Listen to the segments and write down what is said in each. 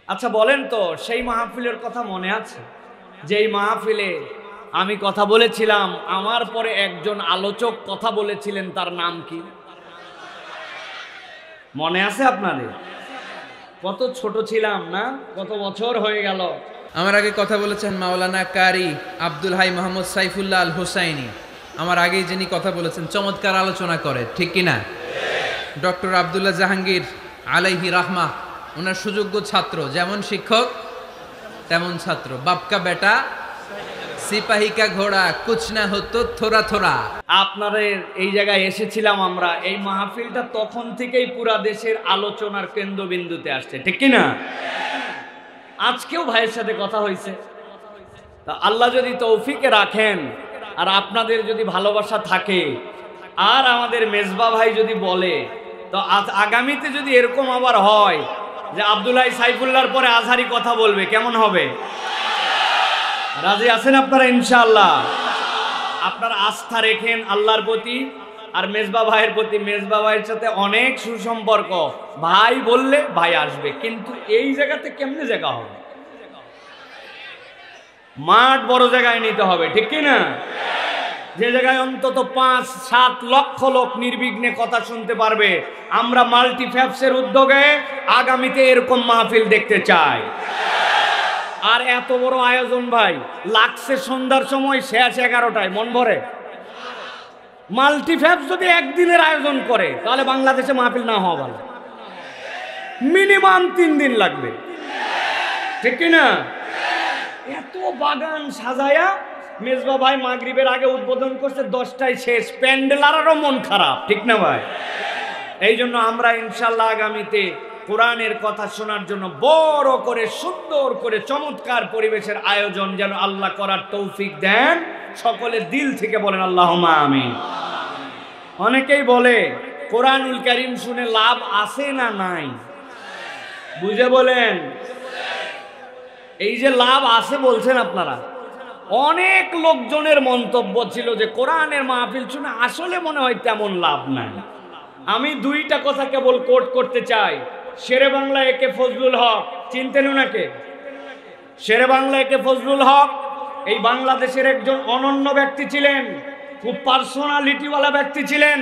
আচ্ছা বলেন তো, সেই মাহফিলের কথা মনে আছে? যেই মাহফিলে আমি কথা বলেছিলাম, আমার পরে একজন আলোচক কথা বলেছিলেন, তার নাম কি মনে আছে আপনাদের? কত ছোট ছিলাম না, কত বছর হয়ে গেল। আমার আগে কথা বলেছেন মাওলানা কারি আব্দুল হাই মোহাম্মদ সাইফুল্লাহ আল হুসাইনি। আমার আগেই যিনি কথা বলেছেন, চমৎকার আলোচনা করে, ঠিক কিনা? ডক্টর আব্দুল্লাহ জাহাঙ্গীর আলাইহি রাহমা, ওনার সুযোগ্য ছাত্র, যেমন শিক্ষক তেমন ছাত্র। বাপকা বেটা সিপাহী কা ঘোড়া কুছ না হতো থোড়া থোড়া। আপনাদের এই জায়গায় এসেছিলাম আমরা, এই মাহফিলটা তখন থেকেই পুরা দেশের আলোচনার কেন্দ্রবিন্দুতে আসছে, ঠিক কিনা? আজকেও ভাইয়ের সাথে কথা হয়েছে। তা আল্লাহ যদি তৌফিকে রাখেন আর আপনাদের যদি ভালোবাসা থাকে আর আমাদের মেজবা ভাই যদি বলে, তো আগামীতে যদি এরকম আবার হয় যে আব্দুল্লাহ সাইফুল্লাহর পরে আজহারি কথা বলবে, কেমন হবে? রাজি আছেন আপনারা? ইনশাআল্লাহ। আপনারা আস্থা রেখেন আল্লাহর প্রতি আর মেজবা ভাইয়ের প্রতি। মেজবা ভাইয়ের সাথে অনেক সুসম্পর্ক, ভাই বললে ভাই আসবে, কিন্তু এই জায়গাতে কেমনে জায়গা হবে? মাঠ বড় জায়গায় নিতে হবে, ঠিক কি না? যে জায়গায় অন্তত 5-7 লক্ষ লোক নির্বিঘ্নে কথা শুনতে পারবে। আমরা মাল্টিফ্যাপসের উদ্যোগে আগামীতে এরকম মাহফিল দেখতে চাই। আর এত বড় আয়োজন ভাই, লাগছে সন্ধ্যার সময়, শেষ 11টায়, মন ভরে। মাল্টিফ্যাপস যদি একদিনের আয়োজন করে, তাহলে বাংলাদেশে মাহফিল না হওয়া ভালো। মিনিমাম 3 দিন লাগবে, ঠিক কিনা? এত বাগান সাজায়া মেজবা ভাই মাগরিবের আগে উদ্বোধন করছে, 10টায় শেষ। প্যান্ডেলারও মন খারাপ, ঠিক না ভাই? এই জন্য আমরা ইনশাল্লাহ আগামীতে কোরআনের কথা শোনার জন্য বড় করে, সুন্দর করে, চমৎকার পরিবেশের আয়োজন যেন আল্লাহ করার তৌফিক দেন। সকলে দিল থেকে বলেন আল্লাহুম্মা আমিন। অনেকেই বলে কোরআনুল কারীম শুনে লাভ আছে না নাই? বুঝে বলেন। এই যে লাভ আছে বলছেন আপনারা, অনেক লোকজনের মন্তব্য ছিল যে কোরআনের মাহফিল শুনে আসলে মনে হয় তেমন লাভ নাই। আমি 2টা কথা কেবল কোট করতে চাই। শেরে বাংলা একে ফজলুল হক, চিনতেন ওনাকে? শেরে বাংলা একে ফজলুল হক এই বাংলাদেশের একজন অনন্য ব্যক্তি ছিলেন, খুব পার্সোনালিটিওয়ালা ব্যক্তি ছিলেন।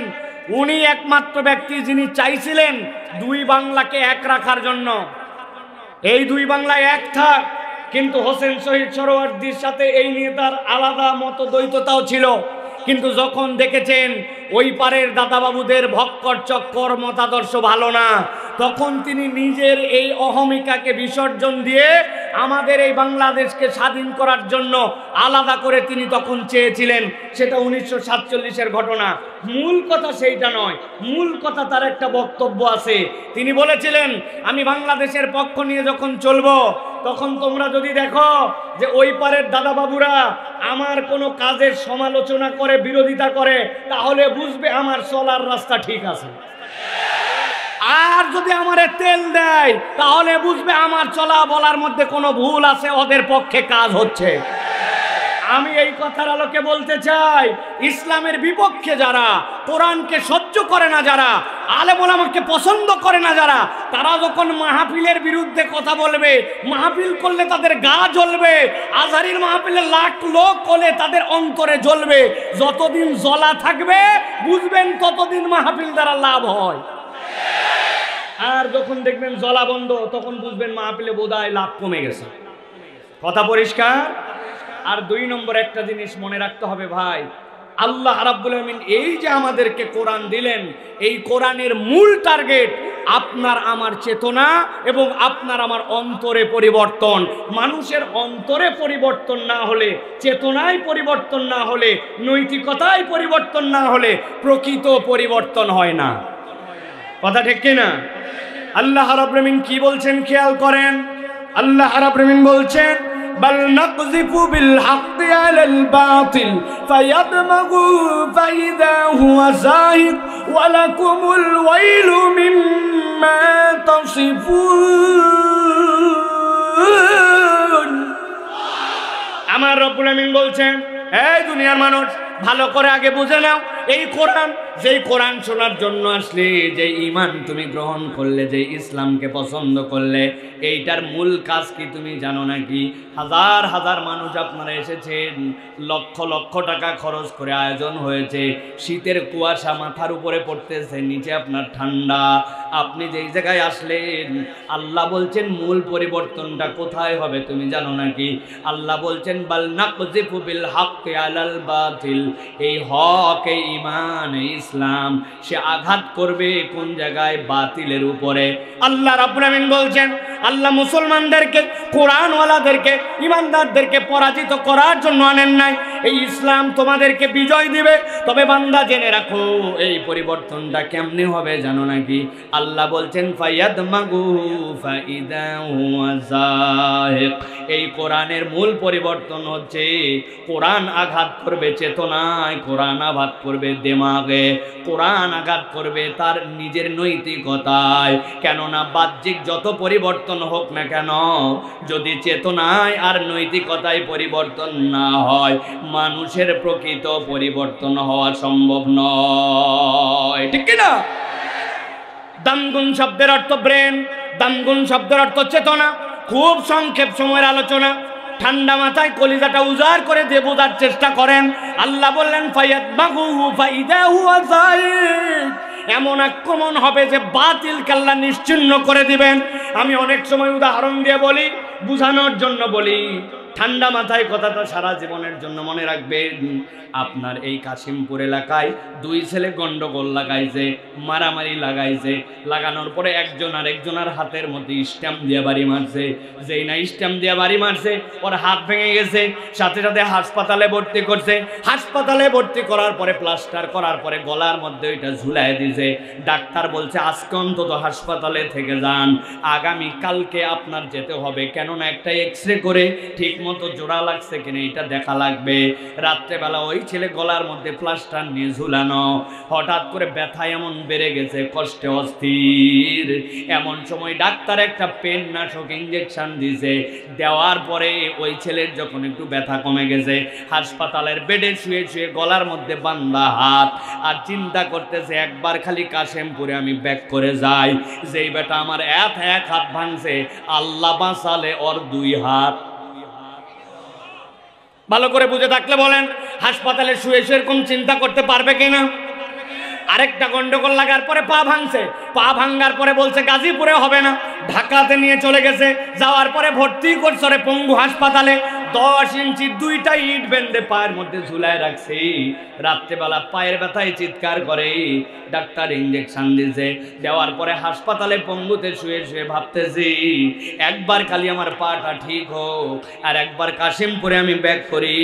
উনি একমাত্র ব্যক্তি যিনি চাইছিলেন 2 বাংলাকে এক রাখার জন্য। এই 2 বাংলা এক থাক, কিন্তু হোসেন শহীদ সোহরাওয়ার্দীর সাথে এই নিয়ে তার আলাদা মতদ্বৈততাও ছিল। কিন্তু যখন দেখেছেন ওই পারের দাদাবাবুদের ভক্কর চক্কর মতাদর্শ ভালো না, তখন তিনি নিজের এই অহমিকাকে বিসর্জন দিয়ে আমাদের এই বাংলাদেশকে স্বাধীন করার জন্য আলাদা করে তিনি তখন চেয়েছিলেন। সেটা 1947-এর ঘটনা। মূল কথা সেইটা নয়, মূল কথা তার একটা বক্তব্য আছে। তিনি বলেছিলেন, আমি বাংলাদেশের পক্ষ নিয়ে যখন চলবো, তখন তোমরা যদি দেখো যে ওই পারের দাদাবাবুরা আমার কোনো কাজের সমালোচনা করে, বিরোধিতা করে, তাহলে বুঝবে আমার চলার রাস্তা ঠিক আছে। আর যদি আমারে তেল দেয়, তাহলে বুঝবে আমার চলা বলার মধ্যে কোনো ভুল আছে, ওদের পক্ষে কাজ হচ্ছে। আমি এই কথার আলোকে বলতে চাই, ইসলামের বিপক্ষে যারা, কোরআনকে সহ্য করে না যারা, আলেম ওলামাকে পছন্দ করে না যারা, তারা যখন মাহফিলের বিরুদ্ধে কথা বলবে, মাহফিল করলে তাদের গা জ্বলবে। আজহারির মাহফিলে লাখ লোক হলে তাদের অন্তরে জ্বলবে। যতদিন জ্বলা থাকবে বুঝবেন ততদিন মাহফিল দ্বারা লাভ হয়। আর যখন দেখবেন জ্বলা বন্ধ, তখন বুঝবেন মাহফিলে বোধহয় লাভ কমে গেছে। কথা পরিষ্কার? আর 2 নম্বর একটা জিনিস মনে রাখতে হবে ভাই, আল্লাহ রাব্বুল আমিন এই যে আমাদেরকে কোরআন দিলেন, এই কোরআনের মূল টার্গেট আপনার আমার চেতনা এবং আপনার আমার অন্তরে পরিবর্তন। মানুষের অন্তরে পরিবর্তন না হলে, চেতনায় পরিবর্তন না হলে, নৈতিকতায় পরিবর্তন না হলে প্রকৃত পরিবর্তন হয় না। কথা ঠিক কিনা? আল্লাহ রাব্বুল আমিন কি বলছেন খেয়াল করেন। আল্লাহ রাব্বুল আমিন বলছেন, বাল নাকযিফু বিল হাক্কি আলাল বাতিল ফায়াদমাগু ফাইদা হুয়া যাহিক ওয়া লাকুমুল ওয়াইলু মিম্মা তাসিফুন। আমার রব্বুল আমিন বলছেন, এই দুনিয়ার মানুষ ভালো করে আগে বুঝে নাও, এই কোরআন যেই কোরআন শোনার জন্য আসলে, যে ঈমান তুমি গ্রহণ করলে, যে ইসলামকে পছন্দ করলে, এইটার মূল কাজ কি তুমি জানো নাকি? হাজার হাজার মানুষ আপনারা এসেছেন, লক্ষ লক্ষ টাকা খরচ করে আয়োজন হয়েছে, শীতের কুয়াশা মাথার উপরে পড়তেছে, নিচে আপনার ঠান্ডা, আপনি যেই জায়গায় আসলেন, আল্লাহ বলছেন মূল পরিবর্তনটা কোথায় হবে তুমি জানো নাকি? আল্লাহ বলছেন বাল নাকযিফু বিল হাক্কি আলাল বাতিল, এই হক, এই ঈমান, এই ইসলাম সে আঘাত করবে কোন জায়গায়? বাতিলের উপরে। আল্লাহ রাব্বুল আমিন বলছেন, আল্লাহ মুসলমানদেরকে, কোরআনওয়ালাদেরকে, ঈমানদারদেরকে পরাজিত করার জন্য আনেন নাই, এই ইসলাম তোমাদেরকে বিজয় দিবে। তবে বান্দা জেনে রাখো, এই পরিবর্তনটা কেমনে হবে জানো নাকি? আল্লাহ বলছেন ফায়াদমাগু ফাইদা হুয়া যাহিক, এই কোরআনের মূল পরিবর্তন হচ্ছে কোরআন আঘাত করবে চেতনায়, কোরআন আঘাত করবে দিমাগে, কোরআন আঘাত করবে তার নিজের নৈতিকতায়। কেননা বাহ্যিক যত পরিবর্তন হোক না কেন, যদি চেতনায় আর নৈতিকতায় পরিবর্তন না হয়, মানুষের প্রকৃত পরিবর্তন হওয়া সম্ভব নয়। ঠিক কিনা? দামগুন শব্দের অর্থ ব্রেন, দামগুন শব্দের অর্থ চেতনা। খুব সংক্ষেপ সময়ের আলোচনা, ঠান্ডা মাথায় কলিজাটা উজাড় করে দিয়ে বোঝার চেষ্টা করেন। আল্লাহ বললেন ফায়াদমাগু ফাইদা হুয়া যাহিক, এমন আক্রমণ হবে যে বাতিল কাল্লা নিশ্চিহ্ন করে দিবেন। আমি অনেক সময় উদাহরণ দিয়ে বলি, বুঝানোর জন্য বলি, ঠান্ডা মাথায় কথাটা সারা জীবনের জন্য মনে রাখবেন। আপনার এই কাশিমপুর এলাকায় দুই ছেলে গন্ডগোল লাগাইছে, মারামারি লাগাইছে, লাগানোর পরে একজন আরেকজনের হাতের মধ্যে স্ট্যাম্প দিয়ে বাড়ি মারছে। যেই না স্ট্যাম্প দিয়ে বাড়ি মারছে, ওর হাত ভেঙে গেছে, সাথে সাথে হাসপাতালে ভর্তি করছে। হাসপাতালে ভর্তি করার পরে প্লাস্টার করার পরে গলার মধ্যে ওইটা ঝুলাই দিছে। ডাক্তার বলছে আজকে অন্তত হাসপাতালে থেকে যান, আগামী কালকে আপনার যেতে হবে, কেননা একটা এক্সরে করে ঠিক মতো জোড়া লাগছে কিনা এটা দেখা লাগবে। রাত্রেবেলা ওই ছেলে গলার মধ্যে প্লাস্টার নিয়ে ঝুলানো, হঠাৎ করে ব্যথা এমন বেড়ে গেছে, কষ্টে অস্থির। এমন সময় ডাক্তার একটা পেন নাশক ইঞ্জেকশন দিছে, দেওয়ার পরে ওই ছেলের যখন একটু ব্যথা কমে গেছে, হাসপাতালের বেডে শুয়ে শুয়ে গলার মধ্যে বান্ধা হাত, আর চিন্তা করতেছে একবার খালি কাশেমপুরে আমি ব্যাক করে যাই, যেই বেটা আমার এক হাত ভাঙছে, আল্লাহ বাঁচালে ওর দুই হাত। ভালো করে বুঝে থাকলে বলেন, হাসপাতালে শুয়ে শুয়ে এরকম চিন্তা করতে পারবে কিনা? আরেকটা গন্ডগোল লাগার পরে পা ভাঙছে, পা ভাঙার পরে বলছে গাজীপুরে হবে না, ঢাকাতে নিয়ে চলে গেছে। যাওয়ার পরে ভর্তি করছে রে পঙ্গু হাসপাতালে, 10 ইঞ্চি দুইটা ইট বেঁধে পায়ের মধ্যে ঝুলায় রাখছি। রাত্রেবেলা পায়ের ব্যথায় চিৎকার করে, ডাক্তার ইঞ্জেকশন দিয়েছে, দেওয়ার পরে হাসপাতালে পঙ্গুতে শুয়ে শুয়ে ভাবতেছি একবার খালি আমার পাটা ঠিক হোক, আর একবার কাশিমপুরে আমি ব্যাক করি,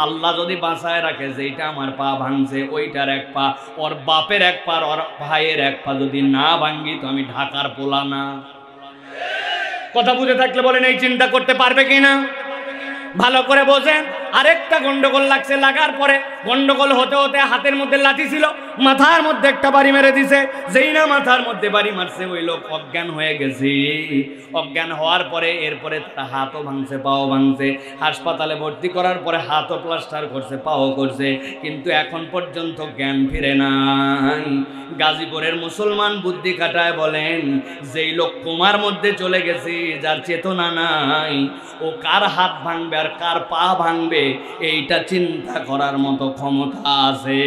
আল্লাহ যদি বাঁচায় রাখে যেটা আমার পা ভাঙছে ওইটার এক পা, ওর বাপের এক পা, ওর ভাইয়ের এক পা যদি না ভাঙ্গি তো আমি ঢাকার পোলা না। কথা বুঝে থাকলে বলেন এই চিন্তা করতে পারবে কিনা? ভালো করে বোঝেন। আরেকটা গন্ডগোল লাগছে, লাগার পরে গন্ডগোল হতে হতে হাতের মধ্যে লাঠি ছিল, মাথার মধ্যে একটা বাড়ি মেরে দিছে। যেই না মাথার মধ্যে বাড়ি মারছে, ওই লোক অজ্ঞান হয়ে গেছে। অজ্ঞান হওয়ার পরে এরপরে তার হাতও ভাঙছে, পাও ভাঙছে। হাসপাতালে ভর্তি করার পরে হাতও প্লাস্টার করছে, পাও করছে, কিন্তু এখন পর্যন্ত জ্ঞান ফিরে নাই। গাজীপুরের মুসলমান বুদ্ধি কাটায় বলেন, যেই লোক কোমার মধ্যে চলে গেছে, যার চেতনা নাই, ও কার হাত ভাঙবে আর কার পা ভাঙবে এইটা চিন্তা করার মতো ক্ষমতা আছে।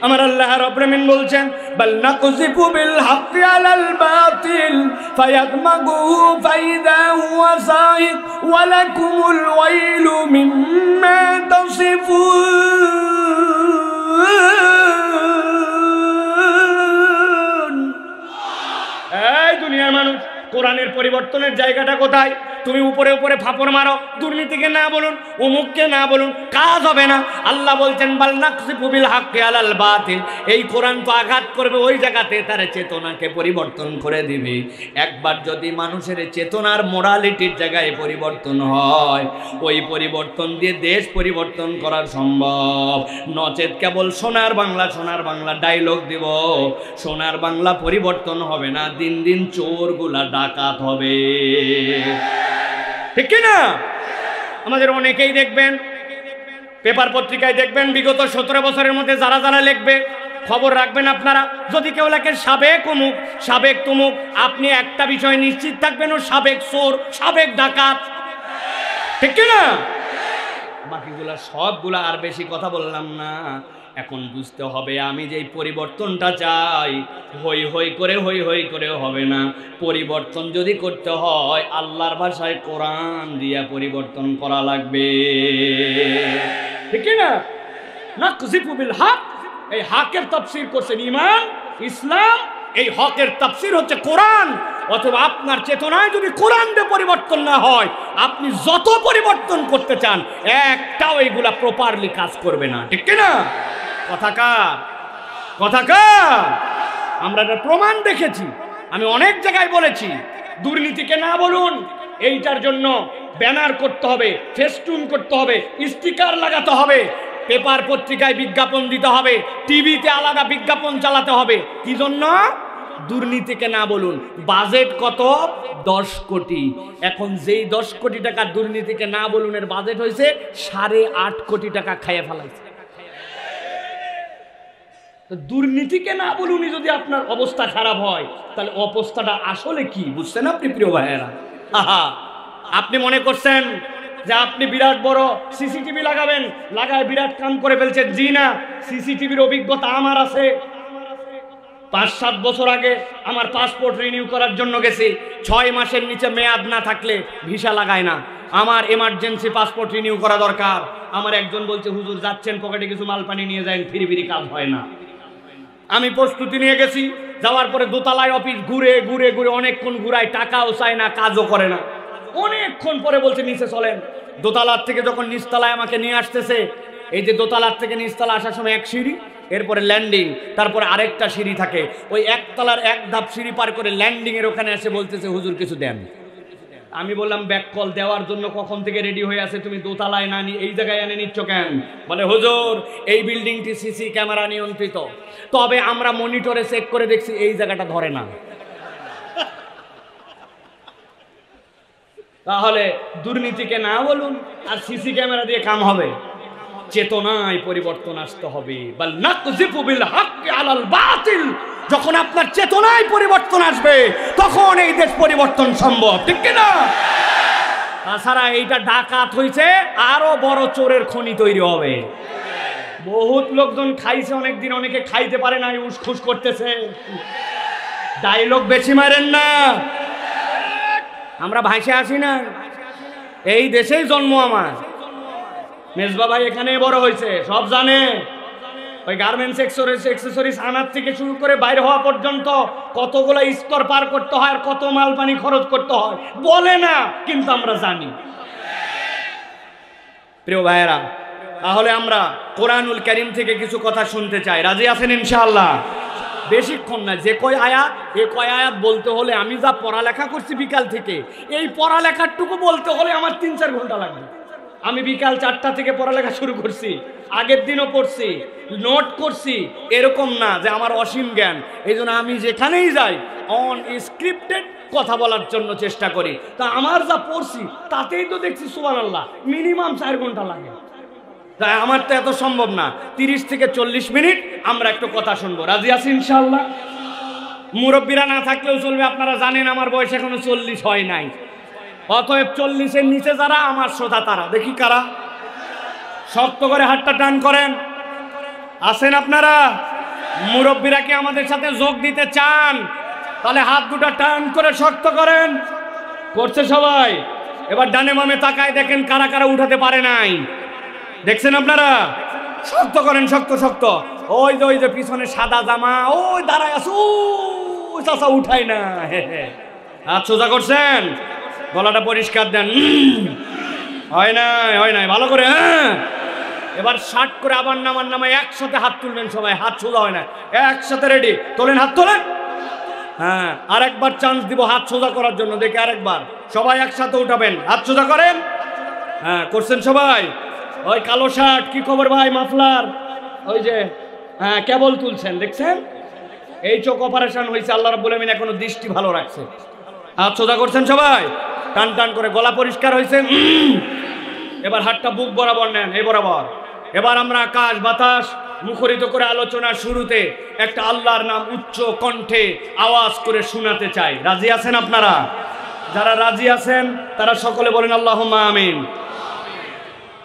আমার আল্লাহ রাব্বুল আমিন বলছেন বাল নাকযিফু বিল হাক্কি আলাল বাতিল ফায়াদমাগুহু ফাইদা হুয়া যাহিক ওয়া লাকুমুল ওয়াইলু মিম্মা তাসিফুন। এই দুনিয়ার মানুষ, কোরআনের পরিবর্তনের জায়গাটা কোথায়? তুমি উপরে উপরে ফাপড় মারো, দুর্নীতিকে না বলুন, অমুককে না বলুন, কাজ হবে না। আল্লাহ বলছেন বাল নাকযিফু বিল হাক্কি আলাল বাতিল, এই কোরআন তো আঘাত করবে ওই জায়গাতে, তার চেতনাকে পরিবর্তন করে দিবে। একবার যদি মানুষের চেতনার মোরালিটির জায়গায় পরিবর্তন হয়, ওই পরিবর্তন দিয়ে দেশ পরিবর্তন করা সম্ভব। নচেত কেবল সোনার বাংলা ডায়লগ দিব, সোনার বাংলা পরিবর্তন হবে না, দিন দিন চোরগুলা ডাকাত হবে। ঠিক না? আমাদের অনেকেই দেখবেন পেপার পত্রিকায় দেখবেন বিগত 17 বছরের মধ্যে যারা যারা লিখবে, খবর রাখবেন আপনারা। যদি কেউ লেখে সাবেক অমুক, সাবেক তমুক, আপনি একটা বিষয় নিশ্চিত থাকবেন, ও সাবেক চোর, সাবেক ডাকাত, ঠিক কিনা? বাকিগুলা সবগুলা আর বেশি কথা বললাম না। এখন বুঝতে হবে, আমি যেই পরিবর্তনটা চাই, হই হই করে হবে না। পরিবর্তন যদি করতে হয়, আল্লাহর ভাষায় কোরআন দিয়া পরিবর্তন করা লাগবে, ঠিক না? নাকযিফু বিল হক, এই হকের তাফসীর করছেন ঈমান, ইসলাম। এই হকের তাফসীর হচ্ছে কোরআন। অথবা আপনার চেতনায় যদি কোরআন দিয়ে পরিবর্তন না হয়, আপনি যত পরিবর্তন করতে চান, একটাও এইগুলা প্রপারলি কাজ করবে না, ঠিক কিনা? কথাকার আমরা এটা প্রমাণ দেখেছি। আমি অনেক জায়গায় বলেছি, দুর্নীতিকে না বলুন, এইটার জন্য ব্যানার করতে হবে, ফেস্টুন করতে হবে, স্টিকার লাগাতে হবে, পেপার পত্রিকায় বিজ্ঞাপন দিতে হবে, টিভিতে আলাদা বিজ্ঞাপন চালাতে হবে। কি জন্য? দুর্নীতিকে না বলুন। বাজেট কত? 10 কোটি। এখন যেই 10 কোটি টাকা দুর্নীতিকে না বলুনের বাজেট হয়েছে 8.5 কোটি টাকা খাইয়ে ফেলাইছে। দুর্নীতিকে না বলুনই যদি আপনার অবস্থা খারাপ হয়, তাহলে অবস্থাটা আসলে কি বুঝছেন আপনি প্রিয় ভাইয়েরা? আপনি মনে করছেন যে আপনি বিরাট বড় সিসিটিভি লাগাবেন, লাগায় বিরাট কাম করে ফেলছেন। জি না, সিসিটিভির অভিজ্ঞতা আমার আছে। 5-7 বছর আগে আমার পাসপোর্ট রিনিউ করার জন্য গেছি, 6 মাসের নিচে মেয়াদ না থাকলে ভিসা লাগায় না। আমার এমার্জেন্সি পাসপোর্ট রিনিউ করা দরকার। আমার একজন বলছে, হুজুর যাচ্ছেন, পকেটে কিছু মাল পানি নিয়ে যান, ফিরি কাজ হয় না। আমি প্রস্তুতি নিয়ে গেছি, যাওয়ার পরে দোতলায় অফিস ঘুরে অনেকক্ষণ ঘুরাই, টাকাও চায় না, কাজও করে না। অনেকক্ষণ পরে বলছে নিচে চলেন। দোতলার থেকে যখন নিচতলায় আমাকে নিয়ে আসতেছে, এই যে দোতলার থেকে নিচতলা আসার সময় এক সিঁড়ি, এরপরে ল্যান্ডিং, তারপরে আরেকটা সিঁড়ি থাকে। ওই একতলার এক ধাপ সিঁড়ি পার করে ল্যান্ডিং এর ওখানে এসে বলতেছে, হুজুর কিছু দেন। আমি বললাম, ব্যাক কল দেওয়ার জন্য কখন থেকে রেডি হয়ে আছে, তুমি দোতলায় না নিয়ে এই জায়গায় এনে নিচ্ছ কেন? বলে, হুজুর এই বিল্ডিংটি সিসি ক্যামেরা নিয়ন্ত্রিত, তবে আমরা মনিটরে চেক করে দেখছি এই জায়গাটা ধরে না। তাহলে দুর্নীতিকে না বলুন, আর সিসি ক্যামেরা দিয়ে কাম হবে? চেতনায় পরিবর্তন আসতে হবে। বাল নাকযিফু বিল হাক্কি আলাল বাতিল। যখন আপনার চেতনায় পরিবর্তন আসবে, তখন এই দেশ পরিবর্তন সম্ভব, ঠিক কিনা? তাছাড়া এইটা ডাকাত হইছে, আরো বড় চোরের খনি তৈরি হবে। বহুত লোকজন খাইছে অনেকদিন, অনেকে খাইতে পারে না, উসখুস করতেছে। ডায়লগ বেশি মারেন না, আমরা ভাইসে আসি না। এই দেশেই জন্ম আমার। মেজবা ভাই এখানে বড় হয়েছে, সব জানে। ওই গার্মেন্টস এক্সেসরিজ আনার থেকে শুরু করে বাইরে হওয়া পর্যন্ত কতগুলো স্তর পার করতে হয়, আর কত মাল পানি খরচ করতে হয় বলে না, কিন্তু আমরা জানি। প্রিয় ভাইয়েরা, তাহলে আমরা কোরআনুল কারীম থেকে কিছু কথা শুনতে চাই। রাজি আছেন ইনশাআল্লাহ? বেশিক্ষণ না, যে কয় আয়াত, এ কয় আয়াত বলতে হলে আমি যা পড়ালেখা করছি বিকাল থেকে, এই পড়ালেখারটুকু বলতে হলে আমার 3-4 ঘন্টা লাগবে। আমি বিকাল 4টা থেকে পড়ালেখা শুরু করছি, আগের দিনও পড়ছি, নোট করছি। এরকম না যে আমার অসীম জ্ঞান। এই জন্য আমি যেখানেই যাই অন স্ক্রিপ্টেড কথা বলার জন্য চেষ্টা করি। তা আমার যা পড়ছি তাতেই তো দেখছি সুবহানাল্লাহ মিনিমাম 4 ঘন্টা লাগে। তাই আমার তো এত সম্ভব না। 30 থেকে 40 মিনিট আমরা একটু কথা শুনবো। রাজি আছি ইনশাআল্লাহ? মুরব্বীরা না থাকলেও চলবে, আপনারা জানেন আমার বয়স এখনো 40 হয় নাই। অতএব 40-এর নিচে যারা আমার শ্রোতা, তারা দেখি কারা, শক্ত করে হাতটা টান করেন। আছেন আপনারা? মুরব্বীরা কি আমাদের সাথে যোগ দিতে চান? তাহলে হাত দুটা টান করে শক্ত করেন। করছে সবাই? এবার ডানে বামে তাকায় দেখেন কারা কারা উঠাতে পারে নাই। দেখছেন আপনারা? শক্ত করেন, শক্ত। ওই যে পিছনে সাদা জামা, ওই দাঁড়ায় আছো, ওই চাচা উঠায় না। হাত সোজা করছেন, গলাটা পরিষ্কার দেন। হয় নাই, ভালো করে। হ্যাঁ, এবার 60 করে আবার নামায় একসাথে হাত তুলবেন সবাই। হাত সোজা হয় না, একসাথে রেডি। তোলেন, হাত তোলেন। হ্যাঁ, আরেকবার চান্স দিব হাত সোজা করার জন্য। দেখি আরেকবার, সবাই একসাথে উঠাবেন, হাত সোজা করেন। হ্যাঁ, করছেন সবাই? ওই কালো শার্ট, কি খবর ভাই? মাফলার, ওই যে, হ্যাঁ, কেবল তুলছেন, দেখছেন? এই চোখ অপারেশন হয়েছে, আল্লাহ রাব্বুল আমিন এখনো দৃষ্টি ভালো রাখছে। হাত সোজা করছেন সবাই, টান টান করে। গলা পরিষ্কার হয়েছে। এবার হাতটা বুক বরাবর নেন, এই বরাবর। এবার আমরা আকাশ বাতাস মুখরিত করে আলোচনার শুরুতে একটা আল্লাহর নাম উচ্চ কণ্ঠে আওয়াজ করে শোনাতে চাই। রাজি আছেন আপনারা? যারা রাজি আছেন তারা সকলে বলেন আল্লাহুম্মা আমিন।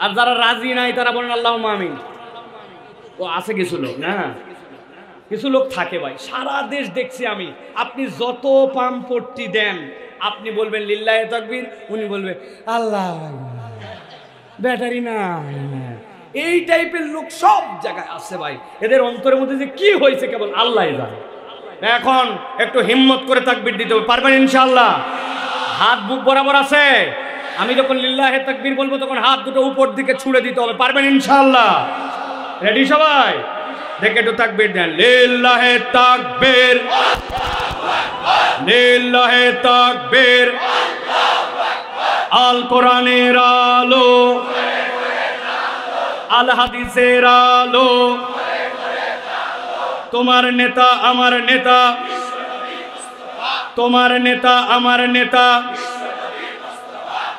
আর যারা রাজি নাই তারা বলেন আল্লাহুম্মা আমিন। ও আছে কিছু লোক, না কিছু লোক থাকে ভাই, সারা দেশ দেখছি আমি। আপনি যত পাম্পট্টি দেন, আপনি বলবেন লিল্লাহে তাকবীর, উনি বলবে আল্লাহ ব্যাটারি না। এই টাইপের লোক সব জায়গায় আছে ভাই। এদের অন্তরের মধ্যে যে কি হয়েছে কেবল আল্লাহ জানে। এখন একটু হিম্মত করে তাকবীর দিতে হবে, পারবেন ইনশাআল্লাহ? হাত বুক বরাবর আছে। আমি যখন লিল্লাহে তাকবীর বলবো তখন হাত দুটো উপর দিকে ছুঁড়ে দিতে হবে, পারবেন ইনশাআল্লাহ? রেডি সবাই? দেখে একটু তাকবীর দেন। লিল্লাহে তাকবীর, লিল্লাহে তাকবীর। আল কোরআনের আলো, আল হাদিসের আলো, তোমার নেতা আমার নেতা, তোমার নেতা আমার নেতা,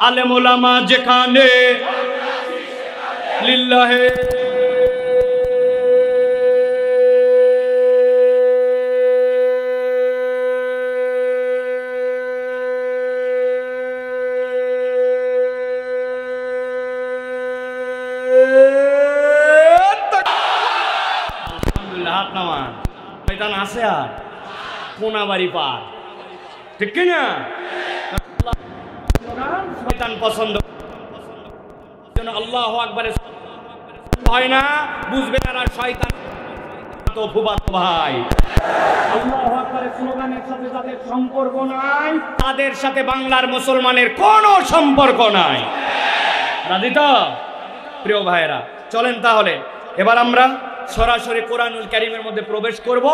আলেম ওলামা যেখানে, লিল্লাহে হাত নামান। শয়তান আছে আর কোনাবাড়ি পার, ঠিক কিনা? শয়তান পছন্দ আল্লাহু আকবার হয় না, বুঝবে না শয়তান তো ফুফাতো ভাই। আল্লাহু আকবারের স্লোগানের সাথে যাদের সম্পর্ক নাই, তাদের সাথে বাংলার মুসলমানের কোনো সম্পর্ক নাই। রাজি তো প্রিয় ভাইরা? চলেন তাহলে এবার আমরা সরাসরি কোরআনুল কারীমের মধ্যে প্রবেশ করব।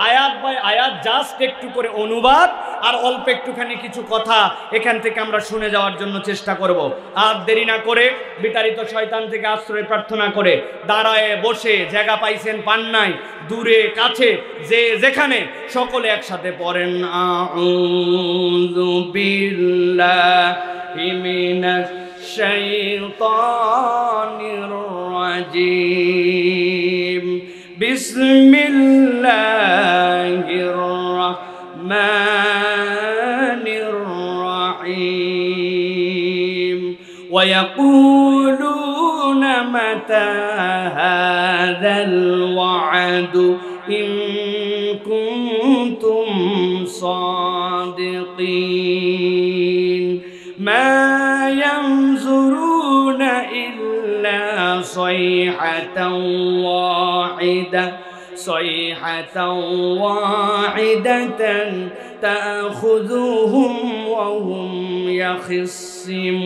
আয়াত বাই আয়াত জাস্ট একটু করে অনুবাদ আর অল্প একটুখানি কিছু কথা এখান থেকে আমরা শুনে যাওয়ার জন্য চেষ্টা করব। আর দেরি না করে বিতাড়িত শয়তান থেকে আশ্রয় প্রার্থনা করে দাঁড়ায় বসে, জায়গা পাইছেন পান নাই, দূরে কাছে যে যেখানে, সকলে একসাথে পড়েন আউযু বিল্লাহি মিনাশ শাইতানির রাজিম, বিসমিল্লাহির রাহমানির রাহিম। ওয়া ইয়াকুলুনা মাতা হাযাল ওয়া'দু ইন কুনতুম সাদিকিন। মা ইয়ানজুরুনা ইল্লা সাইহাতান ওয়াহিদা, সাইহাতান ওয়াহিদাতান তাখুযুহুম ওয়া হুম ইয়াখিসসিমুন।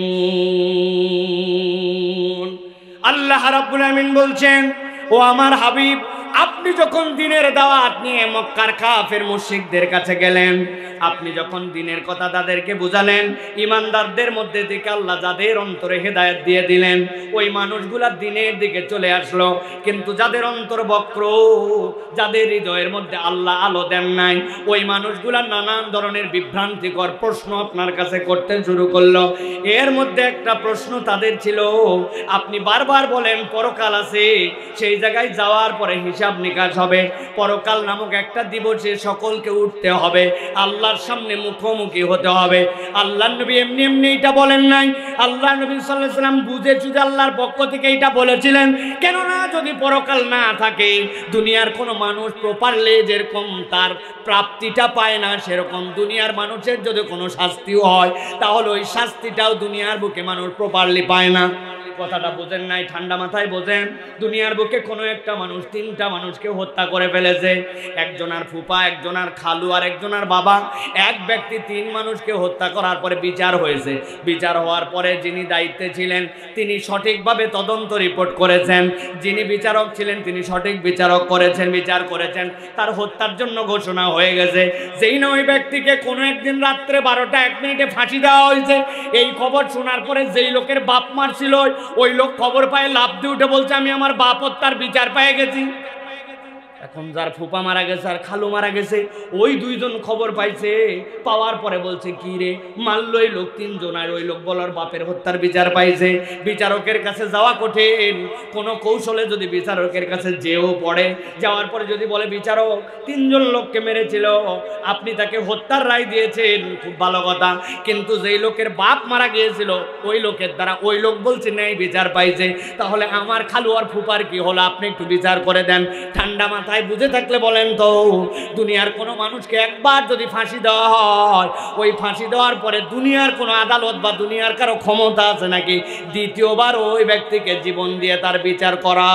আল্লাহ রাব্বুল আমিন বলছেন, ও আমার হাবিব, আপনি যখন দ্বীনের দাওয়াত নিয়ে মক্কার কাফের মুশরিকদের কাছে গেলেন, আপনি যখন দ্বীনের কথা তাদেরকে বুঝালেন, ঈমানদারদের মধ্যে থেকে আল্লাহ যাদের অন্তরে হেদায়েত দিয়ে দিলেন, ওই মানুষগুলা দ্বীনের দিকে চলে আসলো। কিন্তু যাদের অন্তর বক্র, যাদের হৃদয়ের মধ্যে আল্লাহ আলো দেন নাই, ওই মানুষগুলা নানান ধরনের বিভ্রান্তিকর প্রশ্ন আপনার কাছে করতে শুরু করলো। এর মধ্যে একটা প্রশ্ন তাদের ছিল, আপনি বারবার বলেন পরকাল আছে, সেই জায়গায় যাওয়ার পরে হিসাব নিকাশ হবে, পরকাল নামক একটা দিবসে সকলকে উঠতে হবে, আল্লাহর সামনে মুখোমুখি হতে হবে। আল্লাহ নবী এমনি এমনি এটা বলেন নাই। আল্লাহ নবী সাল্লাল্লাহু আলাইহি ওয়াসাল্লাম বুঝে সুঝে আল্লাহর পক্ষ থেকে এটা বলেছিলেন। কেননা যদি পরকাল না থাকে, দুনিয়ার কোনো মানুষ প্রপারলি যেরকম তার প্রাপ্তিটা পায় না, সেরকম দুনিয়ার মানুষের যদি কোনো শাস্তিও হয়, তাহলে ওই শাস্তিটাও দুনিয়ার বুকে মানুষ প্রপারলি পায় না। কথাটা বোঝেন নাই? ঠান্ডা মাথায় বোঝেন। দুনিয়ার বুকে কোনো একটা মানুষ তিনটা মানুষকে হত্যা করে ফেলেছে। একজনের ফুপা, একজনের খালু আর একজনের বাবা। এক ব্যক্তি তিন মানুষকে হত্যা করার পরে বিচার হয়েছে। বিচার হওয়ার পরে যিনি দায়িত্বে ছিলেন তিনি সঠিকভাবে তদন্ত রিপোর্ট করেছেন। যিনি বিচারক ছিলেন তিনি সঠিক বিচার করেছেন, তার হত্যার জন্য ঘোষণা হয়ে গেছে। যেই না ওই ব্যক্তিকে কোনো একদিন রাত্রে 12:01 ফাঁসি দেওয়া হয়েছে। এই খবর শোনার পরে যেই লোকের বাপ মার ছিল, ওই লোক খবর পায় লাফ দিয়ে উঠে বলছে, আমি আমার বাপ হত্যার বিচার পেয়ে গেছি। এখন যার ফুপা মারা গেছে আর খালু মারা গেছে, ওই দুইজন খবর পাইছে, পাওয়ার পরে বলছে কি রে মারলো এই লোক তিনজন, আর ওই লোক বলার বাপের হত্যার বিচার পাইছে। বিচারকের কাছে যাওয়া কঠিন, কোনো কৌশলে যদি বিচারকের কাছে যেও পড়ে, যাওয়ার পরে যদি বলে বিচারক তিনজন লোককে মেরেছিল, আপনি তাকে হত্যার রায় দিয়েছেন, খুব ভালো কথা, কিন্তু যেই লোকের বাপ মারা গিয়েছিল ওই লোকের দ্বারা ওই লোক বলছে ন্যায় বিচার পাইছে, তাহলে আমার খালু আর ফুপার কি হলো, আপনি একটু বিচার করে দেন। ঠান্ডা মাথায় বুঝে থাকলে বলেন তো, দুনিয়ার কোনো মানুষকে একবার যদি ফাঁসি দেওয়া হয়, ওই ফাঁসি দেওয়ার পরে দুনিয়ার কোনো আদালত বা দুনিয়ার কারো ক্ষমতা আছে নাকি দ্বিতীয়বার ওই ব্যক্তিকে জীবন দিয়ে তার বিচার করা?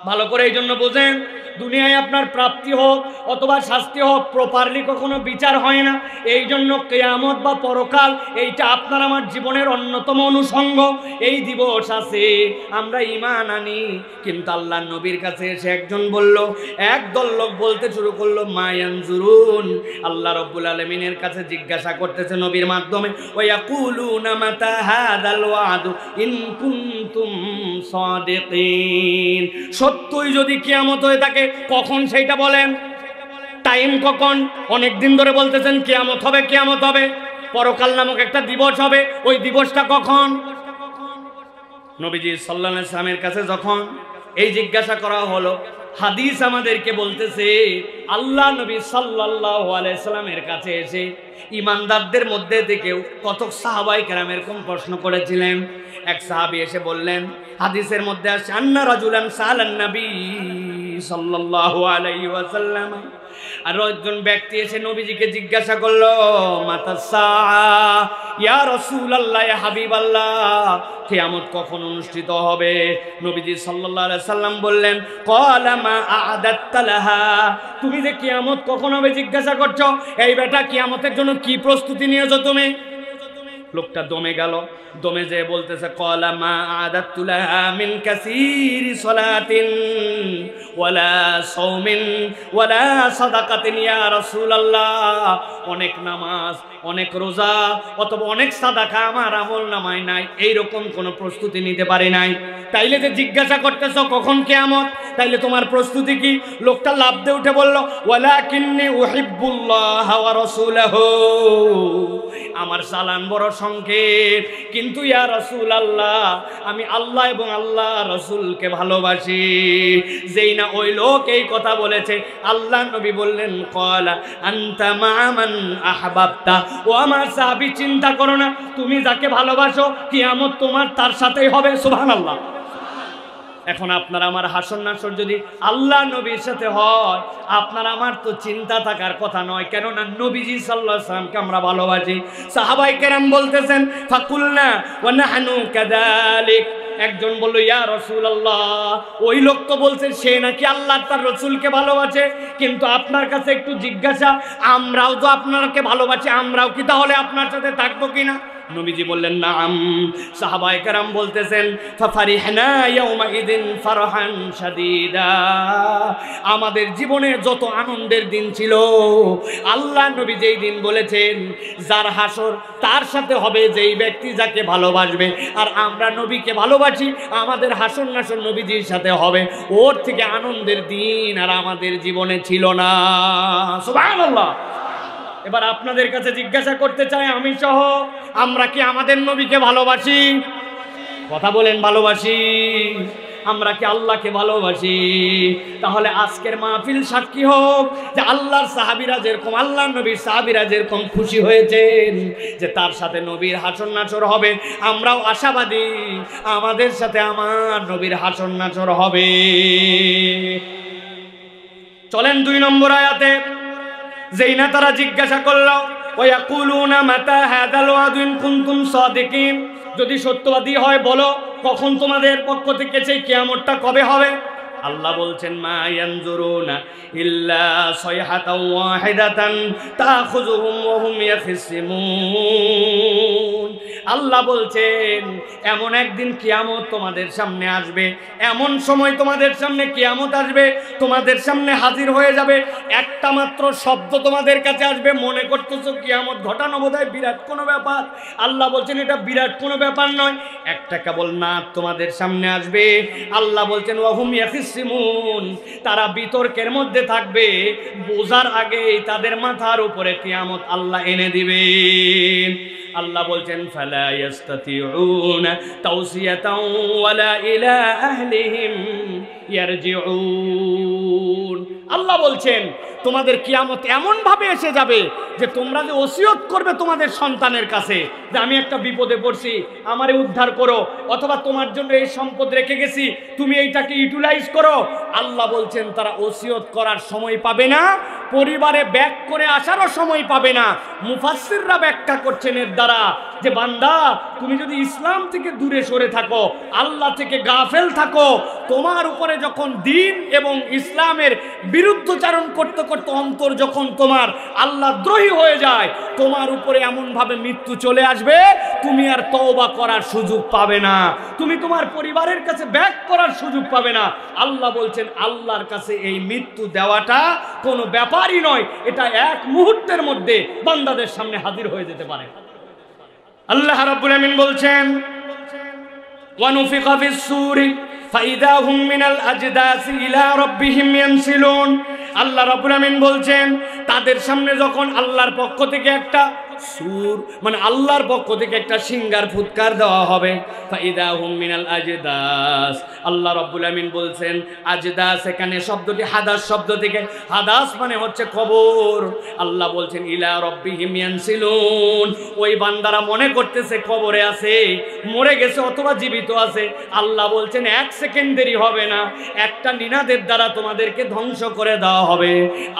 ভালো করে এই জন্য বোঝেন, দুনিয়ায় আপনার প্রাপ্তি হোক অথবা শাস্তি হোক, প্রপারলি কখনো বিচার হয় না। এই জন্য কিয়ামত বা পরকাল এইটা আপনার আমার জীবনের অন্যতম অনুষঙ্গ। এই দিবস আছে, আমরা ঈমান আনি, কিন্তু আল্লাহর নবীর কাছে এসে একজন বলল, একদল লোক বলতে শুরু করলো মা ইয়ানজুরুন, আল্লাহ রাব্বুল আলামিনের কাছে জিজ্ঞাসা করতেছে নবীর মাধ্যমে, ওয়া ইয়াকুলুনা মাতা হাযাল ওয়াদু ইন কুনতুম সাদিকিন, সত্যই যদি কিয়ামত হয়ে থাকে কখন সেইটা বলেন, টাইম কখন? অনেক দিন ধরে বলতেছেন কিয়ামত হবে, কিয়ামত হবে, পরকাল নামক একটা দিবস হবে, ওই দিবসটা কখন? নবীজি সাল্লাল্লাহু আলাইহি ওয়াসাল্লামের কাছে যখন এই জিজ্ঞাসা করা হলো, হাদিস আমাদেরকে বলতেছে আল্লাহ নবী সাল্লাল্লাহু আলাইহি ওয়াসাল্লামের কাছে এসে ইমানদারদের মধ্যে থেকে কতক সাহাবায়ে কেরাম এরকম প্রশ্ন করেছিলেন। এক সাহাবী এসে বললেন, হাদিসের মধ্যে আসে আন্না রাজুলান সালান নবী সাল্লাল্লাহু আলাইহি ওয়াসাল্লাম, আর একজন ব্যক্তি এসে নবীজিকে জিজ্ঞাসা করলো, মাতাসা ইয়া রাসূলুল্লাহ ইয়া হাবিবাল্লাহ, কিয়ামত কখন অনুষ্ঠিত হবে? নবীজি সাল্লাল্লাহু আলাইহি সাল্লাম বললেন, ক্বালা মা আ'দাত্তা লাহা, তুমি যে কিয়ামত কখন হবে জিজ্ঞাসা করছো, এই বেটা কিয়ামতের জন্য কি প্রস্তুতি নিয়েছো তুমি? লোকটা দমে গেল, দমে যেয়ে বলতেছে, ক্বালা মা আ'দাত্তু লাহা মিন কাসীরি সালাতিন ওয়ালা সাওমিন ওয়ালা সাদাকাতিন ইয়া রাসূলুল্লাহ, অনেক নামাজ, অনেক রোজা অথবা অনেক সাদাকা আমার আমল নামায় নাই, এইরকম কোনো প্রস্তুতি নিতে পারি নাই। তাইলে যে জিজ্ঞাসা করতেছো কখন কিয়ামত, তাইলে তোমার প্রস্তুতি কি? লোকটা লাফ দিয়ে উঠে বলল, ওয়ালাকিন্নী উহিব্বুল্লাহ ওয়া রাসূলাহু, আমার সালান বড় সংক্ষেপ, কিন্তু ইয়া রাসূলুল্লাহ আমি আল্লাহ এবং আল্লাহ রাসূলকে ভালোবাসি। যেই না ওই লোক এই কথা বলেছে, আল্লাহ নবী বললেন, ক্বালা আনতা মা মান আহবাবতা, ও আমার সাহাবী চিন্তা করো না, তুমি যাকে ভালোবাসো কিয়ামত তোমার তার সাথেই হবে। সুবহানাল্লাহ। এখন আপনার আমার হাসর নাসর যদি আল্লাহ নবীর সাথে হয়, আপনার আমার তো চিন্তা থাকার কথা নয়, কেননা নবীজি সাল্লাল্লাহু আলাইহি ওয়াসাল্লামকে আমরা ভালোবাসি। সাহাবায়ে কেরাম বলতেছেন, ফাকুলনা ওয়া নাহনু কাযালিক, একজন বলল, ইয়া রাসূলুল্লাহ, ওই লোক তো বলছে সে নাকি আল্লাহ তার রাসূলকে ভালোবাসে, কিন্তু আপনার কাছে একটু জিজ্ঞাসা, আমরাও তো আপনাকে ভালোবাসি, আমরাও কি তাহলে আপনার সাথে থাকবো কিনা? নবীজি বললেন, নাম। সাহাবায়ে কেরাম বলতেছেন, ফাফারিহনা ইয়াউমাইদিন ফারহান শাদীদা, আমাদের জীবনে যত আনন্দের দিন ছিল, আল্লাহ নবী যেই দিন বলেছেন যার হাসর তার সাথে হবে যেই ব্যক্তি যাকে ভালোবাসবে, আর আমরা নবীকে ভালোবাসি, আমাদের হাসর নাসর নবীজির সাথে হবে, ওর থেকে আনন্দের দিন আর আমাদের জীবনে ছিল না। সুবহানাল্লাহ। এবার আপনাদের কাছে জিজ্ঞাসা করতে চাই, আমি সহ আমরা কি আমাদের নবীকে ভালোবাসি? কথা বলেন, ভালোবাসি? আমরা কি আল্লাহকে ভালোবাসি? তাহলে আজকের মাহফিল সাক্ষী হোক যে আল্লাহর সাহাবীরা যেরকম, আল্লাহর নবীর সাহাবীরা যেরকম খুশি হয়েছেন যে তার সাথে নবীর হাসর নাচর হবে, আমরাও আশাবাদী আমাদের সাথে আমার নবীর হাসর নাচর হবে। চলেন 2 নম্বর আয়াতে, যেই না তারা জিজ্ঞাসা করলো, ওয়ায়াকুলুনা মাতা হাযাল ওয়াদু ইন কুনতুম সাদিকিন, যদি সত্যবাদী হয় বলো কখন তোমাদের পক্ষ থেকে সেই কিয়ামতটা কবে হবে? আল্লাহ বলছেন, মা ইয়ানজুরুনা ইল্লা সাইহাতান ওয়াহিদাতান তাখুযুহুম ওয়া হুম ইয়াখসিমুন, আল্লাহ বলছেন এমন একদিন কিয়ামত তোমাদের সামনে আসবে, এমন সময় তোমাদের সামনে কিয়ামত আসবে, তোমাদের সামনে হাজির হয়ে যাবে, একটা মাত্র শব্দ তোমাদের কাছে আসবে, মনে করতেছো কিয়ামত ঘটানো বোধহয় বিরাট কোনো ব্যাপার। আল্লাহ বলছেন এটা বিরাট কোনো ব্যাপার নয়, একটা কেবল নাদ তোমাদের সামনে আসবে। আল্লাহ বলছেন ওয়াহুম ইয়াখিসিমুন, তারা বিতর্কের মধ্যে থাকবে, বোঝার আগেই তাদের মাথার উপরে কিয়ামত আল্লাহ এনে দিবেন। আল্লাহ বলছেন ফালা ইয়াস্তাতিউনা তাওসিয়াতাও ওয়ালা ইলা আহলিহিম ইয়ারজিউন। আল্লাহ বলছেন তোমাদের কিয়ামত এমন ভাবে এসে যাবে যে তোমরা যে ওসিয়ত করবে তোমাদের সন্তানের কাছে যে আমি একটা বিপদে পড়ছি, আমারে উদ্ধার করো, অথবা তোমার জন্য এই সম্পদ রেখে গেছি, তুমি এইটাকে ইউটিলাইজ করো, আল্লাহ বলছেন তারা ওসিয়ত করার সময় পাবে না, পরিবারে ব্যাক করে আসারও সময় পাবে না। মুফাসসিররা ব্যাখ্যা করছেন এর দ্বারা যে বান্দা তুমি যদি ইসলাম থেকে দূরে সরে থাকো, আল্লাহ থেকে গাফেল থাকো, তোমার উপরে যখন দ্বীন এবং ইসলামের বিরুদ্ধচারণ করতে করতে অন্তর যখন তোমার আল্লাহ দ্রোহী হয়ে যায়, তোমার উপরে এমনভাবে মৃত্যু চলে আসবে তুমি আর তওবা করার সুযোগ পাবে না, তুমি তোমার পরিবারের কাছে ব্যাক করার সুযোগ পাবে না। আল্লাহ বলছেন আল্লাহর কাছে এই মৃত্যু দেওয়াটা কোনো ব্যাপারই নয়, এটা এক মুহূর্তের মধ্যে বান্দাদের সামনে হাজির হয়ে যেতে পারে। আল্লাহ রাব্বুল আমিন বলছেন ওয়ানুফিকা ফিস-সূরি ফাইদা হুম মিনাল আজদাসি ইলা রাব্বিহিম ইয়ানসিলুন। আল্লাহ রাব্বুল আমিন বলছেন তাদের সামনে যখন আল্লাহর পক্ষ থেকে একটা সুর মানে আল্লাহর পক্ষ থেকে একটা সিঙ্গার ফুৎকার দেওয়া হবে, ফাইদা হুম মিনাল আজদাস। আল্লাহ রাব্বুল আমিন বলছেন আজদাস এখানে শব্দটি হাদাস শব্দ থেকে, হাদাস মানে হচ্ছে কবর। আল্লাহ বলছেন ইলা রাব্বিহিম ইয়ানসিলুন, ওই বান্দারা মনে করতেছে কবরে আছে, মরে গেছে অথবা জীবিত আছে। আল্লাহ বলছেন এক সেকেন্ড দেরি হবে না, একটা নিনাদের দ্বারা তোমাদেরকে ধ্বংস করে দেওয়া হবে,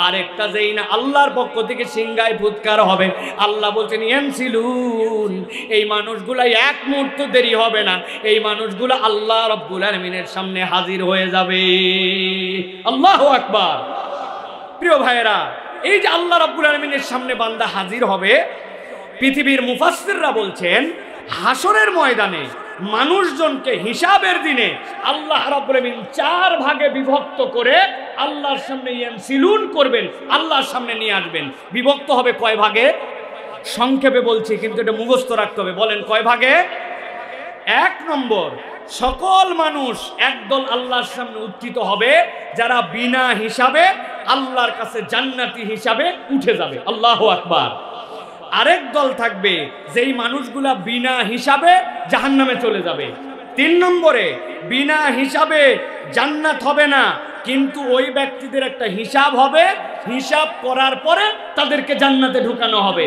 আর একটা যেই না আল্লাহর পক্ষ থেকে সিঙ্গায় ফুৎকার হবে। আল্লাহ বলছেন ইয়ানসিলুন, এই মানুষগুলা এক মুহূর্ত দেরি হবে না, এই মানুষগুলা আল্লাহ রাব্বুল আলামিনের সামনে হাজির হয়ে যাবে। আল্লাহু আকবার। প্রিয় ভাইয়েরা, এই যে আল্লাহ রাব্বুল আলামিনের সামনে বান্দা হাজির হবে, পৃথিবীর মুফাসসিররা বলছেন হাসরের ময়দানে মানুষজনকে হিসাবের দিনে আল্লাহ রাব্বুল আলামিন চার ভাগে বিভক্ত করে আল্লাহর সামনে ইয়ানসিলুন করবেন, আল্লাহর সামনে নিয়ে আসবেন। বিভক্ত হবে কয় ভাগে? সংক্ষেপে বলছি কিন্তু এটা মুখস্থ রাখতে হবে। বলেন কয় ভাগে? এক নম্বর, সকল মানুষ একদল আল্লাহর সামনে উত্থিত হবে যারা বিনা হিসাবে আল্লাহর কাছে জান্নাতি হিসাবে উঠে যাবে। আল্লাহু আকবার। আরেক দল থাকবে যেই মানুষগুলা বিনা হিসাবে জাহান্নামে চলে যাবে। তিন নম্বরে, বিনা হিসাবে জান্নাত হবে না, কিন্তু ওই ব্যক্তিদের একটা হিসাব হবে, হিসাব করার পরে তাদেরকে জান্নাতে ঢুকানো হবে।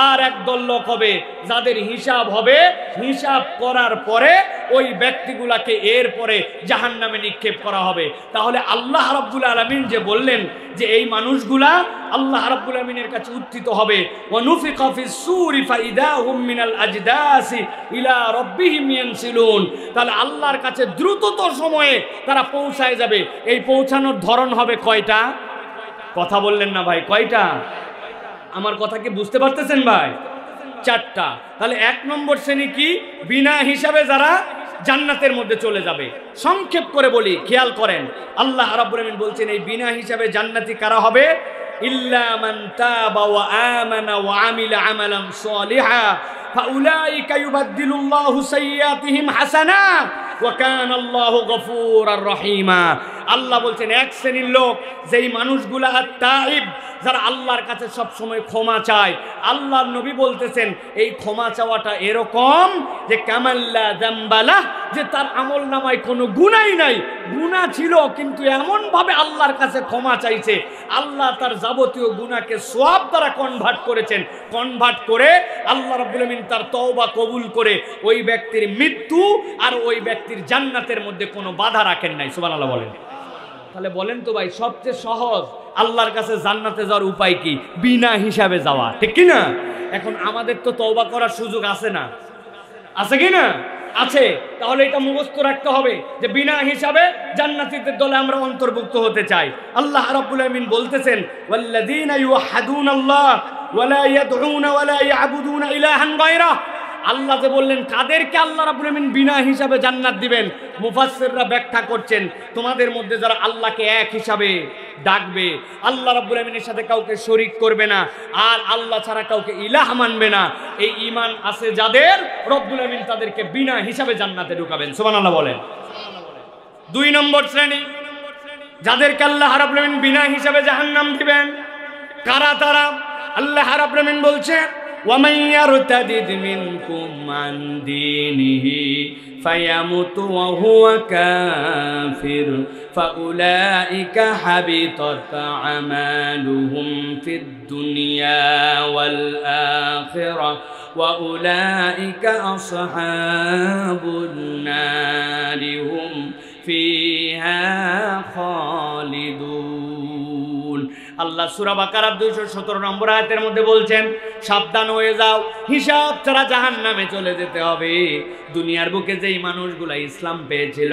আর একদল লোক হবে যাদের হিসাব হবে, হিসাব করার পরে ওই ব্যক্তিগুলাকে এরপরে জাহান্নামে নিক্ষেপ করা হবে। তাহলে আল্লাহ রাব্বুল আলামিন যে বললেন যে এই মানুষগুলা আল্লাহ রাব্বুল আলামিনের কাছে উত্থিত হবে, ওয়ানুফিকা ফিস-সূরি ফাইদা হুম মিনাল আজদাসি ইলা রাব্বিহিম ইয়ানসিলুন, তাহলে আল্লাহর কাছে দ্রুততর সময়ে তারা পৌঁছায় যাবে। এই পৌঁছানোর ধরন হবে কয়টা? কথা বললেন না ভাই, কয়টা? আমার কথা কি বুঝতে পারতেছেন ভাই? চারটা। তাহলে এক নম্বর শ্রেণী কি? বিনা হিসাবে যারা জান্নাতের মধ্যে চলে যাবে। সংক্ষেপ করে বলি, খেয়াল করেন। আল্লাহ রাব্বুল আমিন বলছেন এই বিনা হিসাবে জান্নাতি কারা হবে? ইল্লা মান তাবা ওয়া আমানা ওয়া আমিলা আমালান সালিহা ফাউলাইকা ইউবাদদিলুল্লাহু সাইয়্যাতিহিম হাসানাত ওয়া কানা আল্লাহু গফুরার রহিমা। আল্লাহ বলছেন এক শ্রেণীর লোক যেই মানুষগুলা তাইব, যারা আল্লাহর কাছে সব সময় ক্ষমা চায়। আল্লাহর নবী বলতেছেন এই ক্ষমা চাওয়াটা এরকম যে কামাল্লা যামবালা, যে তার আমল নামায় কোনো গুনাই নাই, গুনাহ ছিল কিন্তু এমন ভাবে আল্লাহর কাছে ক্ষমা চাইছে, আল্লাহ তার যাবতীয় গুনাহকে সওয়াব দ্বারা কনভার্ট করেছেন। কনভার্ট করে আল্লাহ রাব্বুল আমিন তার তওবা কবুল করে ওই ব্যক্তির মৃত্যু আর ওই ব্যক্তির জান্নাতের মধ্যে কোনো বাধা রাখেন নাই। সুবহানাল্লাহ বলেন। তাহলে বলেন তো ভাই, সবচেয়ে সহজ আল্লাহর কাছে জান্নাতে যাওয়ার উপায় কি? বিনা হিসাবে যাওয়া, ঠিক কি না? এখন আমাদের তো তওবা করার সুযোগ আছে না? আছে কি না? আছে। তাহলে এটা মুখস্থ রাখতে হবে যে বিনা হিসাবে জান্নাতীদের দলে আমরা অন্তর্ভুক্ত হতে চাই। আল্লাহ রাব্বুল আমিন বলতেছেন ওয়াল্লাযীনা ইউহাদুনাল্লাহ ওয়া লা ইয়াদউনা ওয়া লা ইয়াবুদুনা ইলাহান গায়রা। আল্লাহ যে বললেন কাদেরকে আল্লাহ রাব্বুল আলামিন বিনা হিসাবে জান্নাত দিবেন, মুফাসসিররা ব্যাখ্যা করছেন তোমাদের মধ্যে যারা আল্লাহকে এক হিসাবে ডাকবে, আল্লাহ রাব্বুল আলামিনের সাথে কাউকে শরীক করবে না, আর আল্লাহ ছাড়া কাউকে ইলাহ মানবে না, এই ঈমান আছে যাদের, রব্বুল আলামিন তাদেরকে বিনা হিসাবে জান্নাতে ঢুকাবেন। সুবহানাল্লাহ বলেন। 2 নম্বর শ্রেণী যাদেরকে আল্লাহ রাব্বুল আলামিন বিনা হিসাবে জাহান্নাম দিবেন, কারা তারা? আল্লাহ রাব্বুল আলামিন বলছেন وَمَنْ يَرْتَدِدْ مِنْكُمْ عَنْ دِينِهِ فَيَمُتُ وَهُوَ كَافِرٌ فَأُولَئِكَ حَبِطَتْ أَعْمَالُهُمْ فِي الدُّنْيَا وَالْآخِرَةِ وَأُولَئِكَ أَصْحَابُ النَّارِ هُمْ فِيهَا خَالِدُونَ। আল্লাহ সূরা বাকারার 217 নম্বর আয়াতের মধ্যে বলছেন সাবধান হয়ে যাও, হিসাব ছাড়া জাহান্নামে চলে যেতে হবে। দুনিয়ার বুকে যেই মানুষগুলা ইসলাম পেয়েছিল,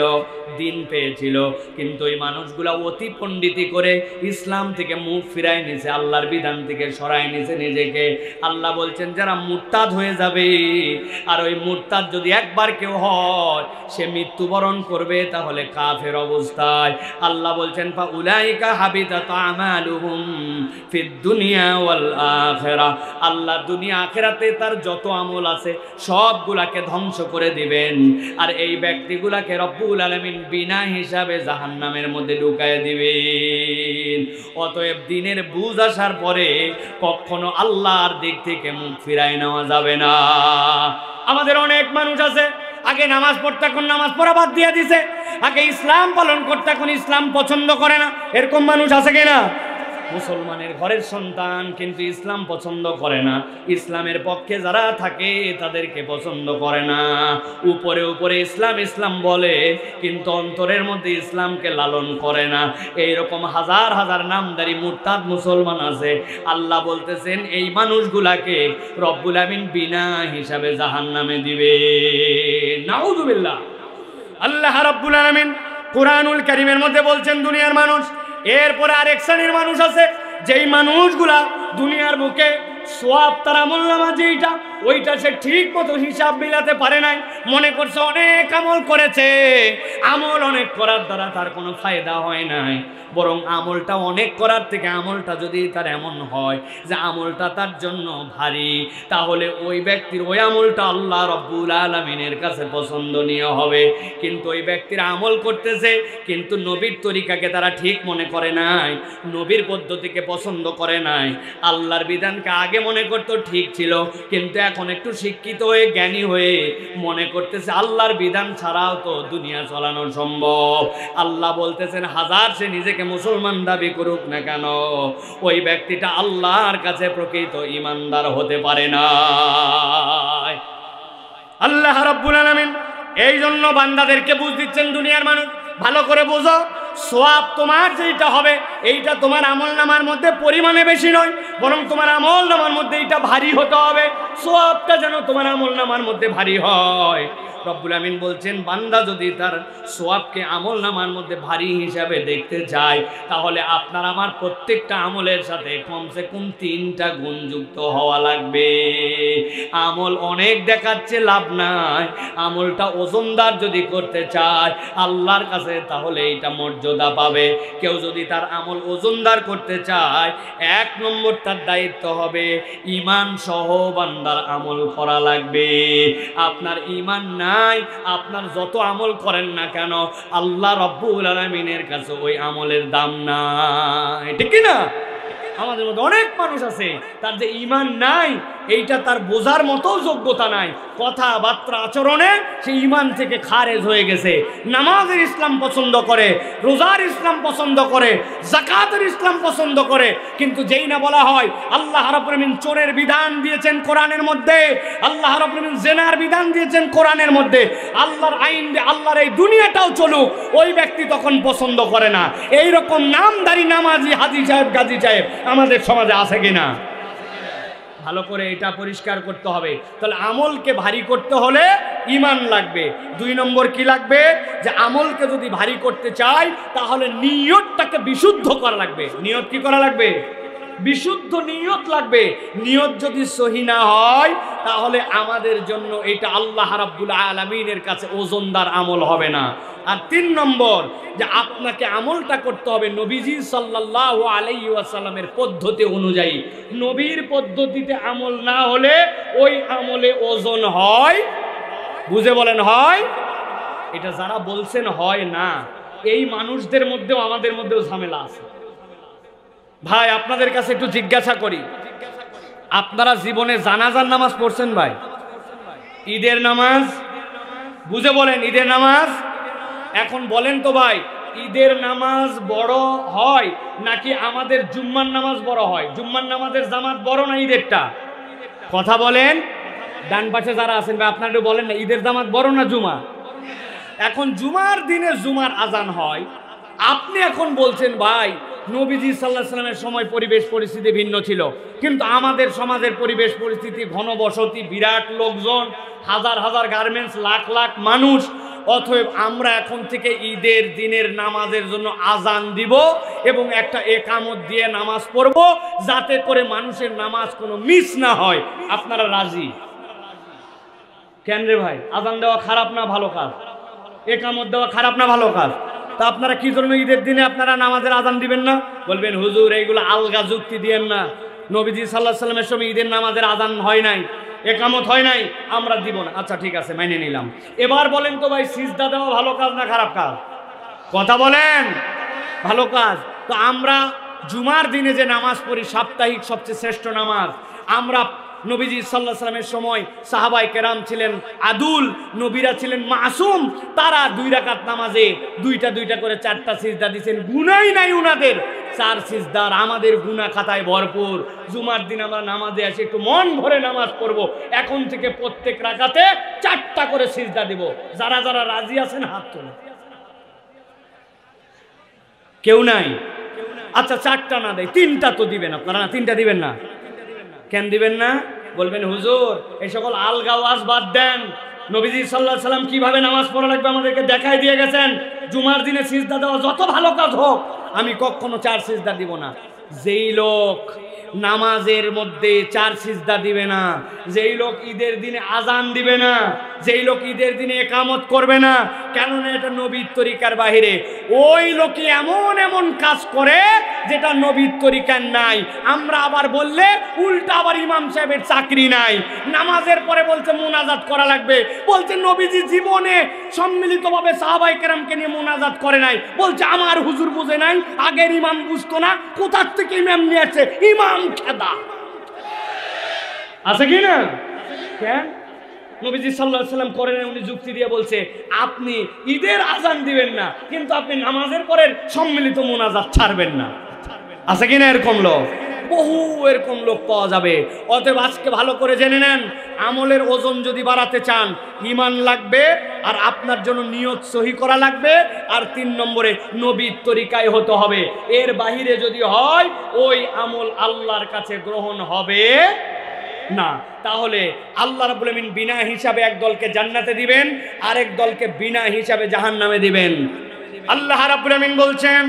দিন পেয়েছিল, কিন্তু এই মানুষগুলা অতি পণ্ডিতি করে ইসলাম থেকে মুখ ফিরায় নিছে, আল্লাহর বিধান থেকে সরায় নিছে নিজেকে। আল্লাহ বলছেন যারা মুরতাদ হয়ে যাবে, আর ওই মুরতাদ যদি একবার কেউ হয় সে মৃত্যুবরণ করবে, তাহলে কাফের অবস্থায়। আল্লাহ বলছেন ফাউলাইকা হাবিতাত আমালুহুম ফিদ দুনিয়া ওয়াল আখিরাহ, আল্লাহ দুনিয়া আখিরাতে তার যত আমল আছে সবগুলাকে ধ্বংস করে দিবেন, আর এই ব্যক্তিগুলাকে রব্বুল আলামিন বিনা হিসাবে জাহান্নামের মধ্যে ঢুকায় দিবেন। অতএব দিনের বুঝ আসার পরে কখনো আল্লাহর দিক থেকে মুখ ফিরায় নেওয়া যাবে না। আমাদের অনেক মানুষ আছে আগে নামাজ পড়তে, এখন নামাজ পড়া বাদ দিয়ে দিছে, আগে ইসলাম পালন করতে, এখন ইসলাম পছন্দ করে না। এরকম মানুষ আছে কিনা? মুসলমানের ঘরের সন্তান কিন্তু ইসলাম পছন্দ করে না, ইসলামের পক্ষে যারা থাকে তাদেরকে পছন্দ করে না। উপরে উপরে ইসলাম ইসলাম বলে, কিন্তু অন্তরের মধ্যে ইসলামকে লালন করে না। এইরকম হাজার হাজার নামদারি মুরতাদ মুসলমান আছে। আল্লাহ বলতেছেন এই মানুষগুলাকে রব্বুল আমিন বিনা হিসাবে জাহান্নামে দিবে। নাউযুবিল্লাহ। আল্লাহ রাব্বুল আলামিন কুরআনুল কারীমের মধ্যে বলছেন দুনিয়ার মানুষ। এরপরে আরেক শ্রেণীর মানুষ আছে, যেই মানুষগুলা দুনিয়ার বুকে সওয়াব তার আমলনামা যেইটা ওইটা সে ঠিক মতো হিসাব মিলাতে পারে নাই, মনে করছে অনেক আমল করেছে, আমল অনেক করার দ্বারা তার কোনো ফায়দা হয় নাই, বরং আমলটা অনেক করার থেকে আমলটা যদি তার এমন হয় যে আমলটা তার জন্য ভারী, তাহলে ওই ব্যক্তির ওই আমলটা আল্লাহ রব্বুল আলামিনের কাছে পছন্দনীয় হবে। কিন্তু ওই ব্যক্তির আমল করতেছে, কিন্তু নবীর তরিকাকে তারা ঠিক মনে করে নাই, নবীর পদ্ধতিকে পছন্দ করে নাই, আল্লাহর বিধানকে আগে মনে করতো ঠিক ছিল, কিন্তু এখন একটু শিক্ষিত হয়ে জ্ঞানী হয়ে মনে করতেছে আল্লাহর বিধান ছাড়াও তো দুনিয়া চালানো সম্ভব। আল্লাহ বলতেছেন হাজার সে নিজেকে মুসলমান দাবি করুক না কেন, ওই ব্যক্তিটা আল্লাহর কাছে প্রকৃত ঈমানদার হতে পারে না। আল্লাহ রাব্বুল আলামিন এই জন্য বান্দাদেরকে বুঝ দিচ্ছেন, দুনিয়ার মানুষ ভালো করে বোঝো, সওয়াব তোমার যেটা হবে এইটা তোমার আমলনামার মধ্যে পরিমাণে বেশি নয়, বরং তোমার আমলনামার মধ্যে এটা ভারী হতে হবে, সওয়াবটা যেন তোমার আমলনামার মধ্যে ভারী হয়। রব্বুল আমিন বলছেন বান্দা যদি তার সওয়াবকে আমলনামার মধ্যে ভারী হিসাবে দেখতে চায়, তাহলে আপনার আমার প্রত্যেকটা আমলের সাথে কমসে কম 3টা গুণ যুক্ত হওয়া লাগবে। আমল অনেক দেখাচ্ছে লাভ নাই, আমলটা ওজনদার যদি করতে চায় আল্লাহর কাছে, তাহলে এইটা মর্যাদা পাবে। কেউ যদি তার আমল ওজনদার করতে চায়, 1 নম্বর তার দায়িত্ব হবে ঈমান সহ বান্দার আমল করা লাগবে। আপনার ঈমান নাই, আপনার যত আমল করেন না কেন আল্লাহ রব্বুল আলামিনের কাছে ওই আমলের দাম নাই, ঠিক কি না? আমাদের মধ্যে অনেক মানুষ আছে তার যে ঈমান নাই এইটা তার বোঝার মতো যোগ্যতা নাই, কথাবার্তা আচরণে সে ঈমান থেকে খারেজ হয়ে গেছে। নামাজের ইসলাম পছন্দ করে, রোজার ইসলাম পছন্দ করে, যাকাতের ইসলাম পছন্দ করে, কিন্তু যেই না বলা হয় আল্লাহ রাব্বুল আমিন চোরের বিধান দিয়েছেন কোরআনের মধ্যে, আল্লাহ রাব্বুল আমিন জিনার বিধান দিয়েছেন কোরআনের মধ্যে, আল্লাহর আইন দিয়ে আল্লাহর এই দুনিয়াটাও চলুক, ওই ব্যক্তি তখন পছন্দ করে না। এই রকম নামদারি নামাজি হাজী সাহেব গাজী সাহেব আমাদের সমাজে আছে কিনা? ভালো করে এটা পরিষ্কার করতে হবে। তাহলে আমলকে ভারী করতে হলে ঈমান লাগবে। 2 নম্বর কি লাগবে? যে আমলকে যদি ভারী করতে চাই তাহলে নিয়তটাকে বিশুদ্ধ করা লাগবে। নিয়ত কি করা লাগবে? বিশুদ্ধ নিয়ত লাগবে। নিয়ত যদি সহি না হয় তাহলে আমাদের জন্য এটা আল্লাহ রাব্বুল আলামিনের কাছে ওজনদার আমল হবে না। আর 3 নম্বর যে আপনাকে আমলটা করতে হবে নবীজি সাল্লাল্লাহু আলাইহি ওয়াসাল্লামের পদ্ধতি অনুযায়ী। নবীর পদ্ধতিতে আমল না হলে ওই আমলে ওজন হয়, বুঝে বলেন হয়। এটা যারা বলছেন হয় না, এই মানুষদের মধ্যেও আমাদের মধ্যেও ঝামেলা আছে। ভাই আপনাদের কাছে একটু জিজ্ঞাসা করি, আপনারা জীবনে জানাজার নামাজ পড়ছেন ভাই? ঈদের নামাজ, বুঝে বলেন ঈদের নামাজ। এখন বলেন তো ভাই, ঈদের নামাজ বড় হয় নাকি আমাদের জুম্মার নামাজ বড় হয়? জুম্মার নামাজের জামাত বড় না ঈদেরটা? কথা বলেন। ডান পাশে যারা আছেন ভাই আপনারা একটু বলেন না, ঈদের জামাত বড় না জুমা? এখন জুমার দিনে জুমার আজান হয়, আপনি এখন বলছেন ভাই নবীজি সাল্লাল্লাহু আলাইহি সাল্লামের সময় পরিবেশ পরিস্থিতি ভিন্ন ছিল, কিন্তু আমাদের সমাজের পরিবেশ পরিস্থিতি ঘনবসতি, বিরাট লোকজন, হাজার হাজার গার্মেন্টস, লাখ লাখ মানুষ। অতএব আমরা এখন থেকে ঈদের দিনের নামাজের জন্য আজান দিব এবং একটা একামত দিয়ে নামাজ পড়ব, যাতে করে মানুষের নামাজ কোনো মিস না হয়। আপনারা রাজি? কেন রে ভাই? আজান দেওয়া খারাপ না ভালো কাজ? একামত দেওয়া খারাপ না ভালো কাজ? তা আপনারা কি জন্য ঈদের দিনে আপনারা নামাজের আজান দিবেন না? বলবেন হুজুর এইগুলো আলগা যুক্তি দিয়েন না, নবীজি সাল্লাল্লাহু আলাইহি সাল্লামের সময় ঈদের নামাজের আজান হয় নাই, একামত হয় নাই, আমরা দিব না। আচ্ছা ঠিক আছে, মেনে নিলাম। এবার বলেন তো ভাই, সিজদা দেওয়া ভালো কাজ না খারাপ কাজ? কথা বলেন। ভালো কাজ। তো আমরা জুমার দিনে যে নামাজ পড়ি, সাপ্তাহিক সবচেয়ে শ্রেষ্ঠ নামাজ, আমরা নবীজি সাল্লাল্লাহু আলাইহি সাল্লামের সময় সাহাবায়ে কেরাম ছিলেন আদুল, নবীরা ছিলেন মাসুম, তারা 2 রাকাত নামাজে দুইটা দুইটা করে 4টা সিজদা দিয়েছেন, গুনাহই নাই উনাদের। 4 সিজদার আমাদের গুনাহ খাতায় ভরপুর। জুমার দিন আমরা নামাজে এসে একটু মন ভরে নামাজ পড়ব, এখন থেকে প্রত্যেক রাকাতে 4টা করে সিজদা দিব। যারা যারা রাজি আছেন হাত তোলেন। কেউ নাই? আচ্ছা 4টা না দেয় 3টা তো দিবেন আপনারা, না 3টা দিবেন না? কেন দিবেন না? বলবেন হুজুর এই সকল আলগা ওয়াজ বাদ দেন, নবীজি সাল্লাল্লাহু আলাইহি সাল্লাম কিভাবে নামাজ পড়া লাগবে আমাদেরকে দেখাই দিয়ে গেছেন। জুমার দিনে সিজদা দেওয়া যত ভালো কাজ হোক, আমি কখনো 4 সিজদা দিব না। যেই লোক নামাজের মধ্যে 4 সিজদা দিবে না, যেই লোক ঈদের দিনে আজান দিবে না, যেই লোক ঈদের দিনে একামত করবে না, কেননা এটা নবীর তরিকার বাহিরে, ওই লোকে এমন এমন কাজ করে যেটা নবীর তরিকার নাই। আমরা আবার বললে উল্টা আবার ইমাম সাহেবের চাকরি নাই। নামাজের পরে বলছে মুনাজাত করা লাগবে, বলছে নবীজি জীবনে সম্মিলিতভাবে সাহাবায়ে কেরামকে নিয়ে মুনাজাত করে নাই, বলছে আমার হুজুর বুঝে নাই, আগের ইমাম বুঝতো না, কোথার থেকে ইমাম নিয়ে আসছে? ইমাম খেদা আছে কি না? কেন নবীজি সাল্লাল্লাহু আলাইহি সাল্লাম করেন? উনি যুক্তি দিয়ে বলছে আপনি ঈদের আজান দিবেন না, কিন্তু আপনি নামাজের পরে সম্মিলিত মুনাজাত ছাড়বেন না। আছে কি না এরকম লোক? বহু এরকম লোক পাওয়া যাবে। অতএব আজকে ভালো করে জেনে নেন, আমলের ওজন যদি বাড়াতে চান, ঈমান লাগবে, আর আপনার জন্য নিয়ত সহি করা লাগবে, আর 3 নম্বরে নবীর তরিকায় হতে হবে। এর বাহিরে যদি হয় ওই আমল আল্লাহর কাছে গ্রহণ হবে না। তাহলে আল্লাহ রাব্বুল আমিন বিনা হিসাবে এক দলকে জান্নাতে দিবেন, আরেক দলকে বিনা হিসাবে জাহান্নামে দিবেন। আল্লাহ রাব্বুল আমিন বলছেন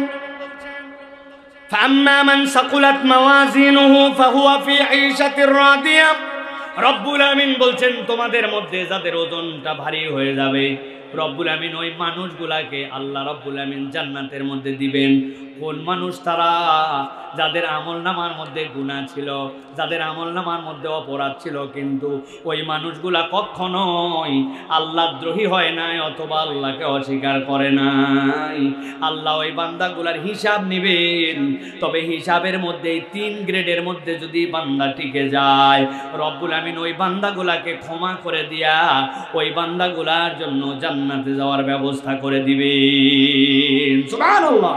فأما من ثقلت موازينه فهو في عيشة راضية। রব্বুল আমিন বলছেন তোমাদের মধ্যে যাদের ওজনটা ভারী হয়ে যাবে, রব্বুল আমিন ওই মানুষগুলাকে আল্লাহ রব্বুল আমিন জান্নাতের মধ্যে দিবেন। কোন মানুষ তারা? যাদের আমলনামার মধ্যে গুনাহ ছিল, যাদের আমলনামার মধ্যে অপরাধ ছিল, কিন্তু ওই মানুষগুলা কখনোই আল্লাহদ্রোহী হয় নাই অথবা আল্লাহকে অস্বীকার করে নাই। আল্লাহ ওই বান্দাগুলার হিসাব নেবেন, তবে হিসাবের মধ্যে 3 গ্রেডের মধ্যে যদি বান্দা টিকে যায়, রব্বুল আমিন ওই বান্দাগুলাকে ক্ষমা করে দিয়া ওই বান্দাগুলার জন্য জান্নাতে যাওয়ার ব্যবস্থা করে দিবেন। সুবহানাল্লাহ।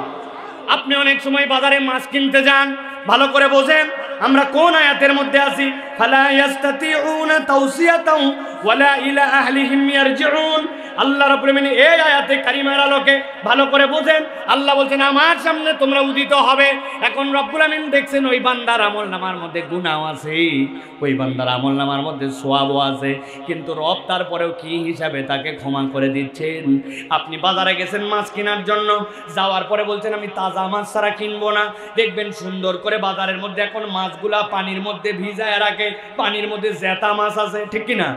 আপনি অনেক সময় বাজারে মাছ কিনতে যান, ভালো করে বোঝেন আমরা কোন আয়াতের মধ্যে আছি। ফালা ইয়াস্তাতিউনা তাওসিয়াতাও ওয়ালা ইলা আহলিহিম ইয়ারজিউন। আল্লাহ রাব্বুল আমিন এই আয়াতে কারিমার আলোকে ভালো করে বোঝেন। আল্লাহ বলছেন আমার সামনে তোমরা উদিত হবে। এখন রব্বুল আমিন দেখছেন ওই বান্দার আমলনামার মধ্যে গুনাহ আছে, ওই বান্দার আমলনামার মধ্যে সওয়াবও আছে, কিন্তু রব তারপরেও কি হিসাবে তাকে ক্ষমা করে দিচ্ছেন। আপনি বাজারে গেছেন মাছ কেনার জন্য, যাওয়ার পরে বলছেন আমি তাজা মাছ ছাড়া কিনবো না। দেখবেন সুন্দর করে বাজারের মধ্যে এখন মাছগুলা পানির মধ্যে ভিজায় রাখে, পানির মধ্যে জেতা মাছ আছে, ঠিক কিনা?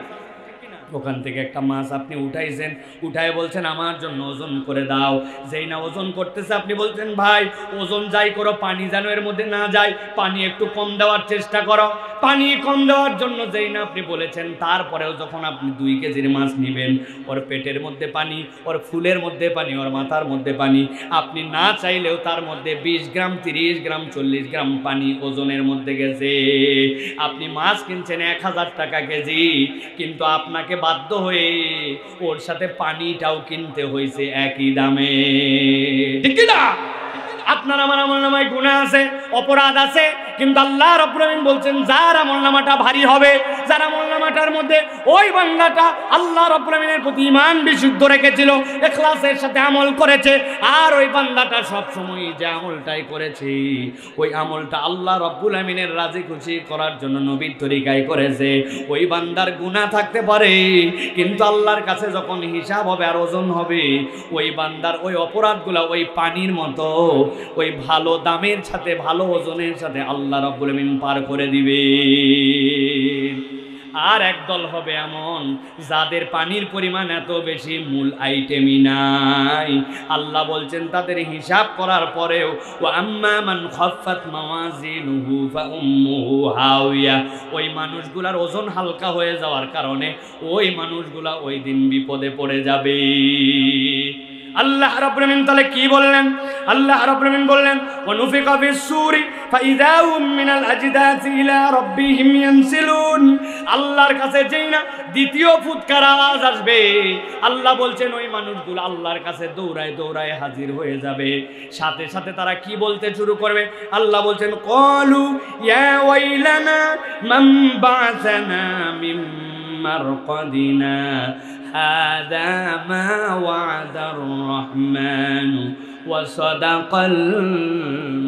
ওখান থেকে একটা মাছ আপনি উঠাইছেন, উঠায় বলছেন আমার জন্য ওজন করে দাও। যেই না ওজন করতেছে আপনি বলছেন ভাই ওজন যাই করো পানি যেন এর মধ্যে না যায়, পানি একটু কম দেওয়ার চেষ্টা করো। পানি কম দেওয়ার জন্য যেই না আপনি বলেছেন, তারপরেও যখন আপনি 2 কেজির মাছ নেবেন, ওর পেটের মধ্যে পানি, ওর ফুলের মধ্যে পানি, ওর মাথার মধ্যে পানি, আপনি না চাইলেও তার মধ্যে 20 গ্রাম 30 গ্রাম 40 গ্রাম পানি ওজনের মধ্যে গেছে। আপনি মাছ কিনছেন 1000 টাকা কেজি, কিন্তু আপনাকে বাধ্য হয়ে ওর সাথে পানিটাও কিনতে হয়েছে একই দামে, ঠিক না? আপনার আমার আমলনামায় গুনাহ আছে, অপরাধ আছে, কিন্তু আল্লাহ রাব্বুল আমিন বলছেন যার আমলনামাটা ভারী হবে, যার আমলনামাটার মধ্যে ওই বান্দাটা আল্লাহ রাব্বুল আমিনের প্রতি ঈমান বিশুদ্ধ রেখেছিল, ইখলাসের সাথে আমল করেছে, আর ওই বান্দাটা সব সময় যে আমলটাই করেছে ওই আমলটা আল্লাহ রাব্বুল আমিনের রাজি খুশি করার জন্য নবীর তরিকায় করেছে, ওই বান্দার গুনাহ থাকতে পারে, কিন্তু আল্লাহর কাছে যখন হিসাব হবে আর ওজন হবে, ওই বান্দার ওই অপরাধগুলো ওই পানির মতো ওই ভালো দামের সাথে ভালো ওজনের সাথে আল্লাহ রাব্বুল আমিন পার করে দিবে। আর একদল হবে এমন যাদের পানির পরিমাণ এত বেশি, মূল আইটেমই নাই। আল্লাহ বলছেন তাদের হিসাব করার পরেও ওয়া আম্মা মান খাফফাত মাওয়াজিনুহু ফাউম্মুহু হাওিয়া, ওই মানুষগুলার ওজন হালকা হয়ে যাওয়ার কারণে ওই মানুষগুলা ওই দিন বিপদে পড়ে যাবে। আল্লাহ রাব্বুল আমিন তাহলে কি বললেন? আল্লাহ রাব্বুল আমিন বললেন ওয়ানুফিকা ফিস-সূরি ফাইযা হুম মিনাল আজদাসি ইলা রাব্বিহিম ইয়ানসিলুন। আল্লাহর কাছে যেই না দ্বিতীয় ফুৎকার আওয়াজ আসবে, আল্লাহ বলছেন ওই মানুষগুলো আল্লাহর কাছে দৌড়ায় দৌড়ায় হাজির হয়ে যাবে। সাথে সাথে তারা কি বলতে শুরু করবে? আল্লাহ বলছেন ক্বালু ইয়া ওয়াইলানা মান বা'সানা মিন মারকাদিনা হাযা মা ওয়া'দার রাহমানু ওয়া সাদাকাল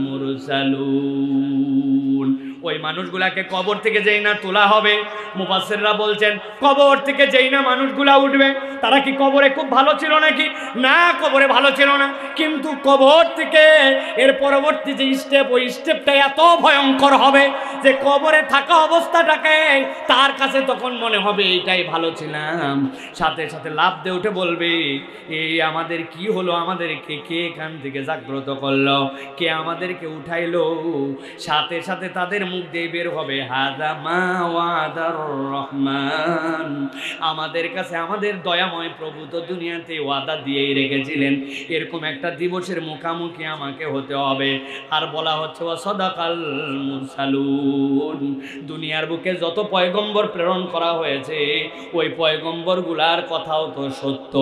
মুরসালুন। ওই মানুষগুলাকে কবর থেকে যেই না তোলা হবে, মুফাসসিররা বলছেন কবর থেকে যেই না মানুষগুলা উঠবে, তারা কি কবরে খুব ভালো ছিল নাকি? না, কবরে ভালো ছিল না, কিন্তু কবর থেকে এর পরবর্তী যে স্টেপ, ওই স্টেপটা এত ভয়ঙ্কর হবে যে কবরে থাকা অবস্থাটাকে তার কাছে তখন মনে হবে এইটাই ভালো ছিলাম। সাথে সাথে লাফ দিয়ে উঠে বলবে এই আমাদের কি হলো, আমাদেরকে কে এখান থেকে জাগ্রত করলো, কে আমাদেরকে উঠাইলো? সাথে সাথে তাদের মুখ দিয়ে বের হবে হাযা মা ওয়াদার রহমান, আমাদের কাছে আমাদের দয়াময় প্রভু তো দুনিয়াতে ওয়াদা দিয়েই রেখেছিলেন, এরকম একটা দিবসের মুখোমুখি আমাকে হতে হবে। আর বলা হচ্ছে ওয়া সাদাকাল মুরসালুন, দুনিয়ার বুকে যত পয়গম্বর প্রেরণ করা হয়েছে ওই পয়গম্বরগুলার কথাও তো সত্য।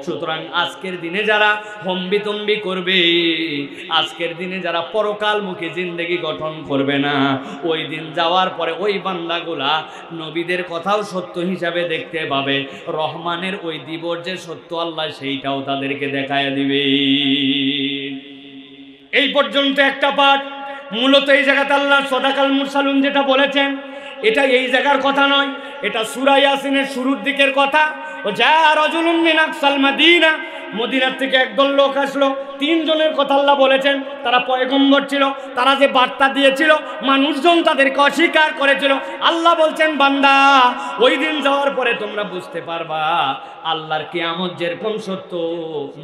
সুতরাং আজকের দিনে যারা হম্বিতম্বি করবে, আজকের দিনে যারা পরকালমুখী জিন্দেগি গঠন করবে না, ওই দিন যাওয়ার পরে ওই বান্দাগুলা নবীদের কথাও সত্য হিসাবে দেখতে পাবে, রহমানের ওই দিবস যে সত্য আল্লাহ সেইটাও তাদেরকে দেখায় দিবে। এই পর্যন্ত একটা পাঠ। মূলত এই জায়গাতে আল্লাহ সাদাকাল মুরসালুন যেটা বলেছেন এটা এই জায়গার কথা নয়, এটা সূরা ইয়াসিনের শুরুর দিকের কথা। ও যা রাজুলুন মিন আকসাল মাদিনা, মদিনার থেকে একদল লোক আসলো, 3 জনের কথা আল্লাহ বলেছেন, তারা পয়গম্বর ছিল, তারা যে বার্তা দিয়েছিল মানুষজন তাদেরকে অস্বীকার করেছিল। আল্লাহ বলছেন বান্দা ওই দিন যাওয়ার পরে তোমরা বুঝতে পারবা আল্লাহর কিয়ামত যেরকম সত্য,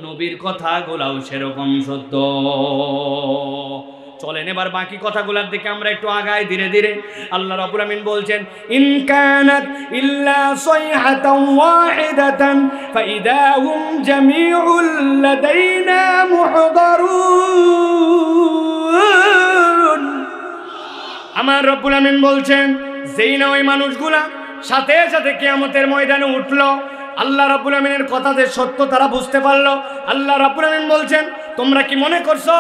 নবীর কথাগুলাও সেরকম সত্য। চলেন এবার বাকি কথাগুলোর দিকে আমরা একটু আগাই ধীরে ধীরে। আল্লাহ রাব্বুল আমিন বলছেন ইন কানাত ইল্লা সাইহাতান ওয়াহিদাতান ফাইদা হুম জামিউল লাদাইনা মুহদারুন। আমার রাব্বুল আমিন বলছেন যেই না ওই মানুষগুলা সাথে সাথে কিয়ামতের ময়দানে উঠলো, আল্লাহ রাব্বুল আমিনের কথা যে সত্য তারা বুঝতে পারলো। আল্লাহ রাব্বুল আমিন বলছেন তোমরা কি মনে করছো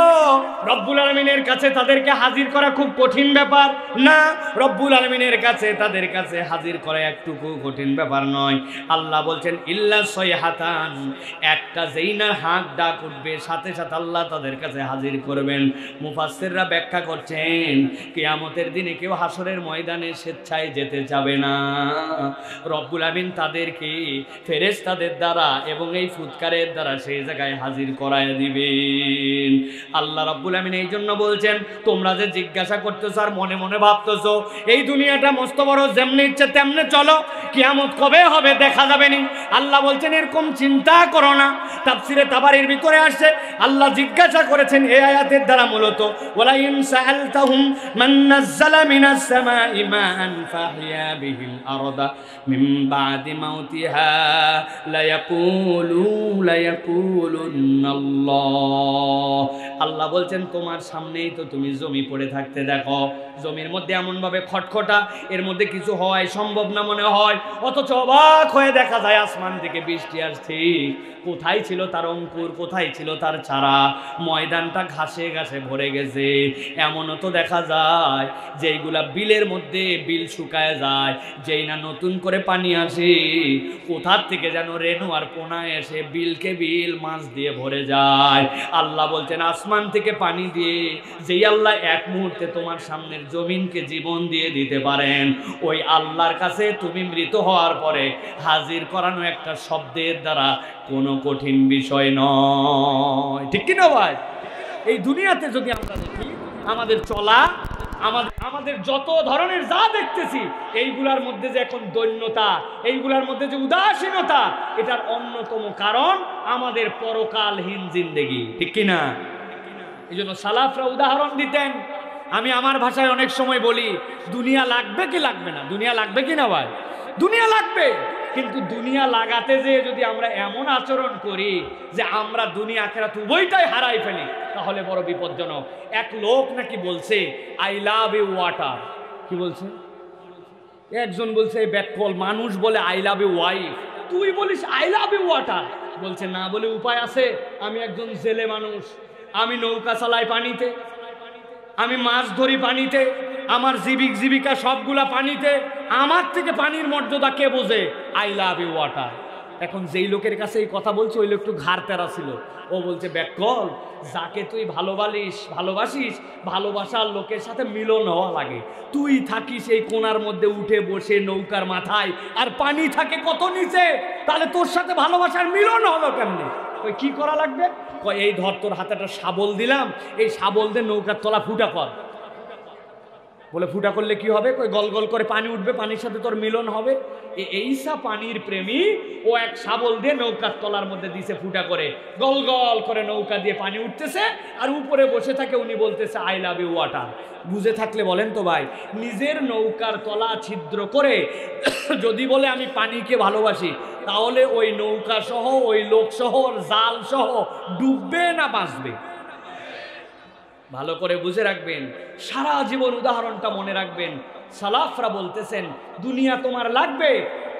রব্বুল আলামিনের কাছে তাদেরকে হাজির করা খুব কঠিন ব্যাপার? না, রব্বুল আলামিনের কাছে তাদের কাছে হাজির করা একটুকু কঠিন ব্যাপার নয়। আল্লাহ বলছেন ইল্লা সয়হাতান, একটা যেই না হাঁক ডাক উঠবে সাথে সাথে আল্লাহ তাদের কাছে হাজির করবেন। মুফাসসিররা ব্যাখ্যা করছেন কিয়ামতের দিনে কেউ হাসরের ময়দানে স্বেচ্ছায় যেতে যাবে না। রব্বুল আলামিন তাদেরকে ফেরেশতাদের দ্বারা এবং এই ফুৎকারের দ্বারা সেই জায়গায় হাজির করায় দিবেন। আল্লাহ রব্বুল আলামিন এই জন্য বলছেন তোমরা যে জিজ্ঞাসা করতেছো আর মনে মনে ভাবতেছো এই দুনিয়াটা মস্ত বড়, যেমনি ইচ্ছে তেমনি চলো, কিয়ামত কবে হবে দেখা যাবে নি। আল্লাহ বলছেন এরকম চিন্তা করো না। তাফসিরে তাবারির ভিতরে আসছে আল্লাহ জিজ্ঞাসা করেছেন এই আয়াতের দ্বারা মূলত ওয়ালা ইন সাআলতাহুম মান নাযালা মিনাস সামাই মাআন ফাহিয়া বিহিল আরদা মিন বাদি মাউতিহা লা ইয়াকুলুন্নাল্লাহ। আল্লাহ বলছেন তোমার সামনেই তো তুমি জমি পড়ে থাকতে দেখো, জমির মধ্যে এমন ভাবে খটখটা, এর মধ্যে কিছু হওয়াই সম্ভব না মনে হয়, অথচ অবাক হয়ে দেখা যায় আসমান থেকে বৃষ্টি আসছে। কোথায় ছিল তার অঙ্কুর, কোথায় ছিল তার চারা? ময়দানটা ঘাসে ঘাসে ভরে গেছে। এমনও তো দেখা যায় যেইগুলা বিলের মধ্যে বিল শুকায় যায়, যেই না নতুন করে পানি আসে কোথার থেকে যেন রেণু আর পোনা এসে বিলকে বিল মাছ দিয়ে ভরে যায়। আল্লাহ বলছেন আসমান থেকে পানি দিয়ে যেই আল্লাহ এক মুহূর্তে তোমার সামনের জমিনকে জীবন দিয়ে দিতে পারেন, ওই আল্লাহর কাছে তুমি মৃত হওয়ার পরে হাজির করানো একটা শব্দের দ্বারা কোনো কঠিন বিষয় নয়। ঠিক কি না ভাই? এই দুনিয়াতে যদি আমরা দেখি আমাদের চলা, আমাদের যত ধরনের যা দেখতেছি এইগুলার মধ্যে যে এখন দৈন্যতা, এইগুলার মধ্যে যে উদাসীনতা, এটার অন্যতম কারণ আমাদের পরকালহীন জিন্দেগি। ঠিক কিনা? এই জন্য সালাফরা উদাহরণ দিতেন। আমি আমার ভাষায় অনেক সময় বলি দুনিয়া লাগবে কি লাগবে না? দুনিয়া লাগবে কি না ভাই? দুনিয়া লাগবে, কিন্তু দুনিয়া লাগাতে যে যদি আমরা এমন আচরণ করি যে আমরা দুনিয়া আখিরাত উভয়টাই হারাই ফেলি তাহলে বড় বিপজ্জনক। এক লোক নাকি বলছে আই লাভ ইউ ওয়াটার। কি বলছে? একজন বলছে ব্যাককল, মানুষ বলে আই লাভ ইউ ওয়াইফ, তুই বলিস আই লাভ ইউ ওয়াটার। বলছে না বলে উপায় আছে, আমি একজন জেলে মানুষ, আমি নৌকা চালাই পানিতে, আমি মাছ ধরি পানিতে, আমার জীবিকা সবগুলা পানিতে, আমার থেকে পানির মর্যাদা কে বোঝে? I love you water. এখন যেই লোকের কাছে এই কথা বলছে ওই লোক একটু ঘাড় তেরা ছিল। ও বলছে ব্যাককল, যাকে তুই ভালোবাসিস ভালোবাসার লোকের সাথে মিলন হওয়া লাগে। তুই থাকিস এই কোণার মধ্যে উঠে বসে নৌকার মাথায়, আর পানি থাকে কত নিচে, তাহলে তোর সাথে ভালোবাসার মিলন হলো কেমনে? ওই কি করা লাগবে? এই ধর তোর হাতে একটা শাবল দিলাম, এই শাবল দিয়ে নৌকার তলা ফুটা কর। বলে ফুটা করলে কি হবে? কই গল গল করে পানি উঠবে, পানির সাথে তোর মিলন হবে। এইসা পানির প্রেমী ও এক শাবল দিয়ে নৌকার তলার মধ্যে দিছে ফুটা করে, গল গল করে নৌকা দিয়ে পানি উঠতেছে, আর উপরে বসে থাকে উনি বলতেছে আই লাভ ইউ ওয়াটার। বুঝে থাকলে বলেন তো ভাই, নিজের নৌকার তলা ছিদ্র করে যদি বলে আমি পানিকে ভালোবাসি, তাহলে ওই নৌকা সহ, ওই লোক সহ, জাল সহ ডুববে না বাঁচবে? ভালো করে বুঝে রাখবেন, সারা জীবন উদাহরণটা মনে রাখবেন। সালাফরা বলতেছেন দুনিয়া তোমার লাগবে,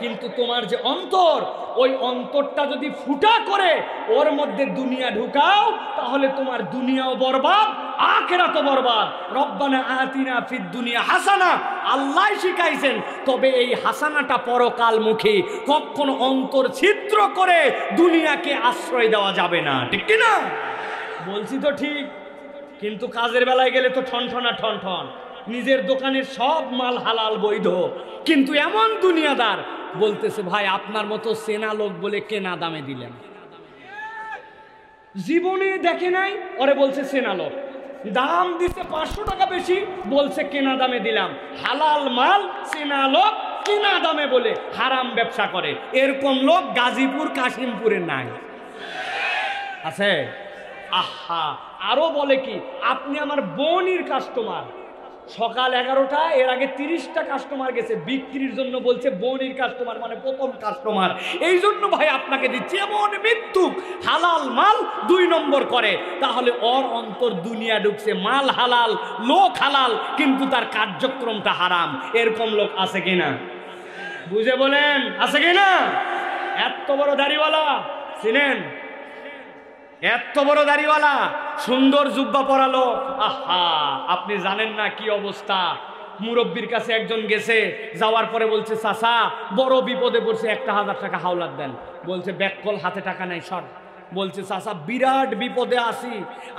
কিন্তু তোমার যে অন্তর, ওই অন্তরটা যদি ফুটা করে ওর মধ্যে দুনিয়া ঢুকাও, তাহলে তোমার দুনিয়াও বরবাদ, আখিরাতও বরবাদ। রব্বানা আতিনা ফিদ দুনিয়া হাসানা, আল্লাহ শিখাইছেন। তবে এই হাসানাটা পরকালমুখী, কখনো অন্তর ছিদ্র করে দুনিয়াকে আশ্রয় দেওয়া যাবে না। ঠিক কি না? বলছি তো ঠিক, কিন্তু কাজের বেলায় গেলে তো ঠনঠনা ঠনঠন। নিজের দোকানের সব মাল হালাল বৈধ, কিন্তু এমন দুনিয়াদার বলতেছে ভাই আপনার মতো সেনা লোক বলে কেনা দামে দিলেন। জীবনে দেখে নাই, ওরে বলছে সেনা লোক। দাম দিছে 500 টাকা বেশি, বলছে কেনা দামে দিলাম। হালাল মাল সেনা লোক কেনা দামে বলে হারাম ব্যবসা করে। এরকম লোক গাজীপুর কাশিমপুরে নাই, আছে? আহা, আরো বলে কি আপনি আমার বোনের কাস্টমার, সকাল 11টা, এর আগে 30টা কাস্টমার গেছে বিক্রির জন্য, বলছে বোনের কাস্টমার মানে প্রথম কাস্টমার, এই জন্য ভাই আপনাকে দিচ্ছি। এমন মৃত্যু, হালাল মাল 2 নম্বর করে, তাহলে ওর অন্তর দুনিয়া ঢুকছে, মাল হালাল, লোক হালাল, কিন্তু তার কার্যক্রমটা হারাম। এরকম লোক আছে কিনা? বুঝে বলেন, আছে কিনা? এত বড় দাড়িওয়ালা চিনেন? এত বড় দাড়িওয়ালা, সুন্দর জুব্বা পরালো, আহা আপনি জানেন না কি অবস্থা। মুরব্বীর কাছে একজন গেছে, যাওয়ার পরে বলছে চাচা বড় বিপদে পড়ছে, 1000 টাকা হাওলাত দেন। বলছে ব্যাককল, হাতে টাকা নাই সর। বলছে চাচা বিরাট বিপদে আছি,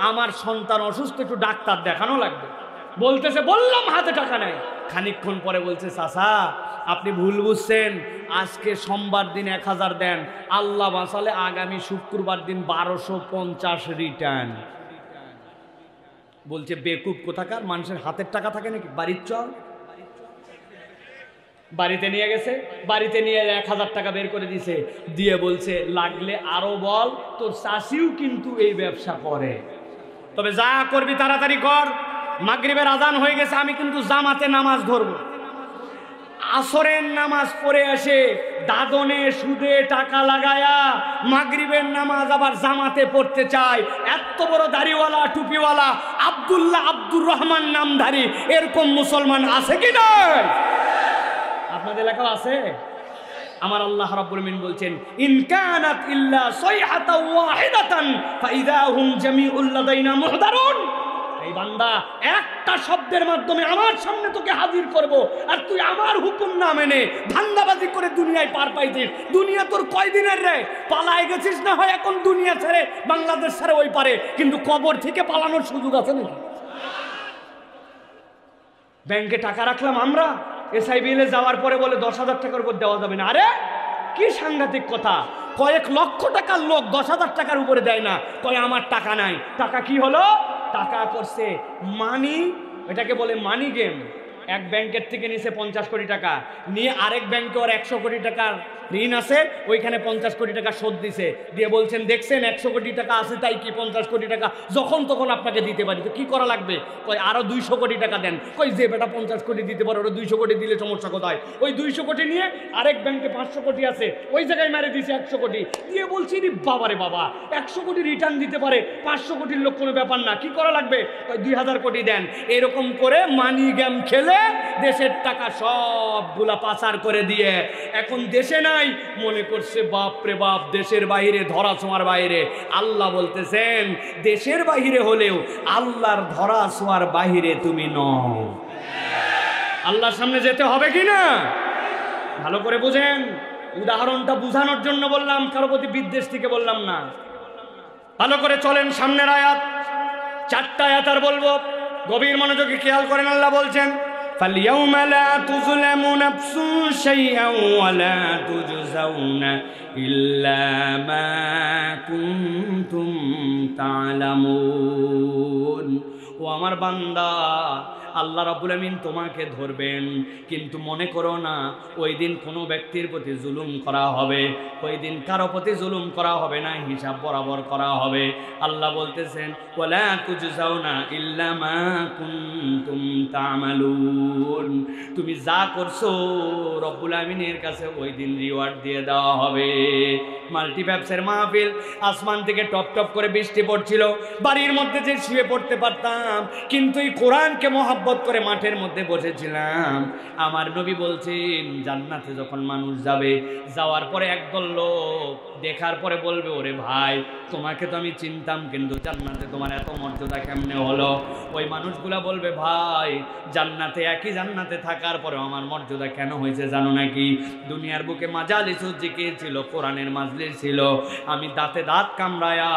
আমার সন্তান অসুস্থ, একটু ডাক্তার দেখানো লাগবে। বলতেছে বললাম হাতে টাকা নাই। খানিকক্ষণ পরে বলছে চাচা আপনি ভুল বুঝছেন, আজকে সোমবার দিন 1000 দেন, আল্লাহ বাঁচালে আগামী শুক্রবার দিন 1250 রিটার্ন। বলছে বেকুব কোথাকার, মানুষের হাতের টাকা থাকে নাকি, বাড়ির চল। বাড়িতে নিয়ে গেছে, বাড়িতে নিয়ে 1000 টাকা বের করে দিছে, দিয়ে বলছে লাগলে আরো বল, তোর চাষিও কিন্তু এই ব্যবসা করে, তবে যা করবি তাড়াতাড়ি কর। মাগরিবের আজান হয়ে গেছে, আমি কিন্তু জামাতে নামাজ ধরবো। আসরের নামাজ পড়ে আসে দাদনে সুদে টাকা লাগায়া মাগরিবের নামাজ আবার জামাতে পড়তে চায়। এত বড় দাড়িওয়ালা টুপিওয়ালা আব্দুল্লাহ আব্দুর রহমান নামধারী এরকম মুসলমান আছে কি না? আপনাদের এলাকাও আছে? আমার আল্লাহ রাব্বুল আমিন বলছেন ইন কানাত ইল্লা সাইহাতান ওয়াহিদাতান ফাইযা হুম জামিউল লাদাইনা মুহদারুন। এই বান্দা, একটা শব্দের মাধ্যমে আমার সামনে তোকে হাজির করব, আর তুই আমার হুকুম না মেনে ধান্দাবাজি করে দুনিয়ায় পার পাইছিস। দুনিয়া তোর কয়দিনের রে? পালায় গেছিস না হয় এখন দুনিয়া ছেড়ে, বাংলাদেশ ছেড়ে ওই পারে, কিন্তু কবর থেকে পালানোর সুযোগ আছে নাকি? ব্যাংকে টাকা রাখলাম আমরা, এসআইবিএলে যাওয়ার পরে বলে 10,000 টাকার উপর দেওয়া যাবে না। আরে কি সাংঘাতিক কথা! কয়েক লক্ষ টাকার লোক 10,000 টাকার উপরে দেয় না, কয় আমার টাকা নাই। টাকা কি হলো? টাকা করছে মানি, এটাকে বলে মানি গেম। এক ব্যাংকের থেকে নিছে 50 কোটি টাকা, নিয়ে আরেক ব্যাংকে ওর 100 কোটি টাকার ঋণ আছে, ওইখানে 50 কোটি টাকা শোধ দিছে, দিয়ে বলছেন দেখছেন 100 কোটি টাকা আছে তাই কি 50 কোটি টাকা যখন তখন আপনাকে দিতে পারি, তো কি করা লাগবে? কই আরো 200 কোটি টাকা দেন। কই যে বেটা 50 কোটি দিতে পারে, ওরা 200 কোটি দিলে সমস্যা কোথায়? ওই 200 কোটি নিয়ে আরেক ব্যাংকে 500 কোটি আছে, ওই জায়গায় মেরে দিছে 100 কোটি, দিয়ে বলছি রে বাবা রে বাবা, 100 কোটি রিটার্ন দিতে পারে, 500 কোটির লোক কোনো ব্যাপার না, কি করা লাগবে? কই 2000 কোটি দেন। এরকম করে মানি গেম খেলে দেশের টাকা সবগুলা পাচার করে দিয়ে এখন দেশে নাই, মনে করছে বাপ রে বাপ দেশের বাইরে, ধরা ছোঁয়ার বাইরে। আল্লাহ বলতেছেন দেশের বাইরে হলেও আল্লাহর ধরা ছোঁয়ার বাইরে তুমি নও। আল্লাহর সামনে যেতে হবে কি না? ভালো করে বুঝেন। উদাহরণটা বুঝানোর জন্য বললাম, কারো প্রতি বিদ্বেষ থেকে বললাম না। ভালো করে চলেন, সামনের আয়াত 4টা আয়াত আর বলবো, গভীর মনোযোগে খেয়াল করেন। আল্লাহ বলছেন فَالْيَوْمَ لَا تُظْلَمُ نَفْسٌ شَيْئًا وَلَا تُجْزَوْنَ إِلَّا مَا كُنتُمْ تَعْلَمُونَ। ও আমার বান্দা, আল্লাহ রাব্বুল আমিন তোমাকে ধরবেন, কিন্তু মনে করো না ওই দিন কোনো ব্যক্তির প্রতি জুলুম করা হবে, ওই দিন কারো প্রতি জুলুম করা হবে না, হিসাব বরাবর করা হবে। আল্লাহ বলতেছেন ওয়ালা তুজজাউনা ইল্লা মা কুনতুম তা'মালুন, তুমি যা করছো রব্বুল আমিনের কাছে ওই দিন রিওয়ার্ড দিয়ে দেওয়া হবে। মাল্টিপ্যাপসের মাহফিল, আসমান থেকে টপ টপ করে বৃষ্টি পড়ছিল, বাড়ির মধ্যে যে শুয়ে পড়তে পারতাম, কিন্তু এই কোরআনকে মহব্বত করে মাঠের মধ্যে বসেছিলাম। আমার নবী বলছেন জান্নাতে যখন মানুষ যাবে, যাওয়ার পরে একদল লোক দেখার পরে বলবে ওরে ভাই তোমাকে তো আমি চিনতাম, কিন্তু জান্নাতে তোমার এত মর্যাদা কেমনে হলো? ওই মানুষগুলা বলবে ভাই জান্নাতে, একই জান্নাতে থাকার পরেও আমার মর্যাদা কেন হয়েছে জানো নাকি? দুনিয়ার বুকে মাজালিসুজ জিকির ছিল, কোরআনের মাজলিস ছিল, আমি দাঁতে দাঁত কামড়ায়া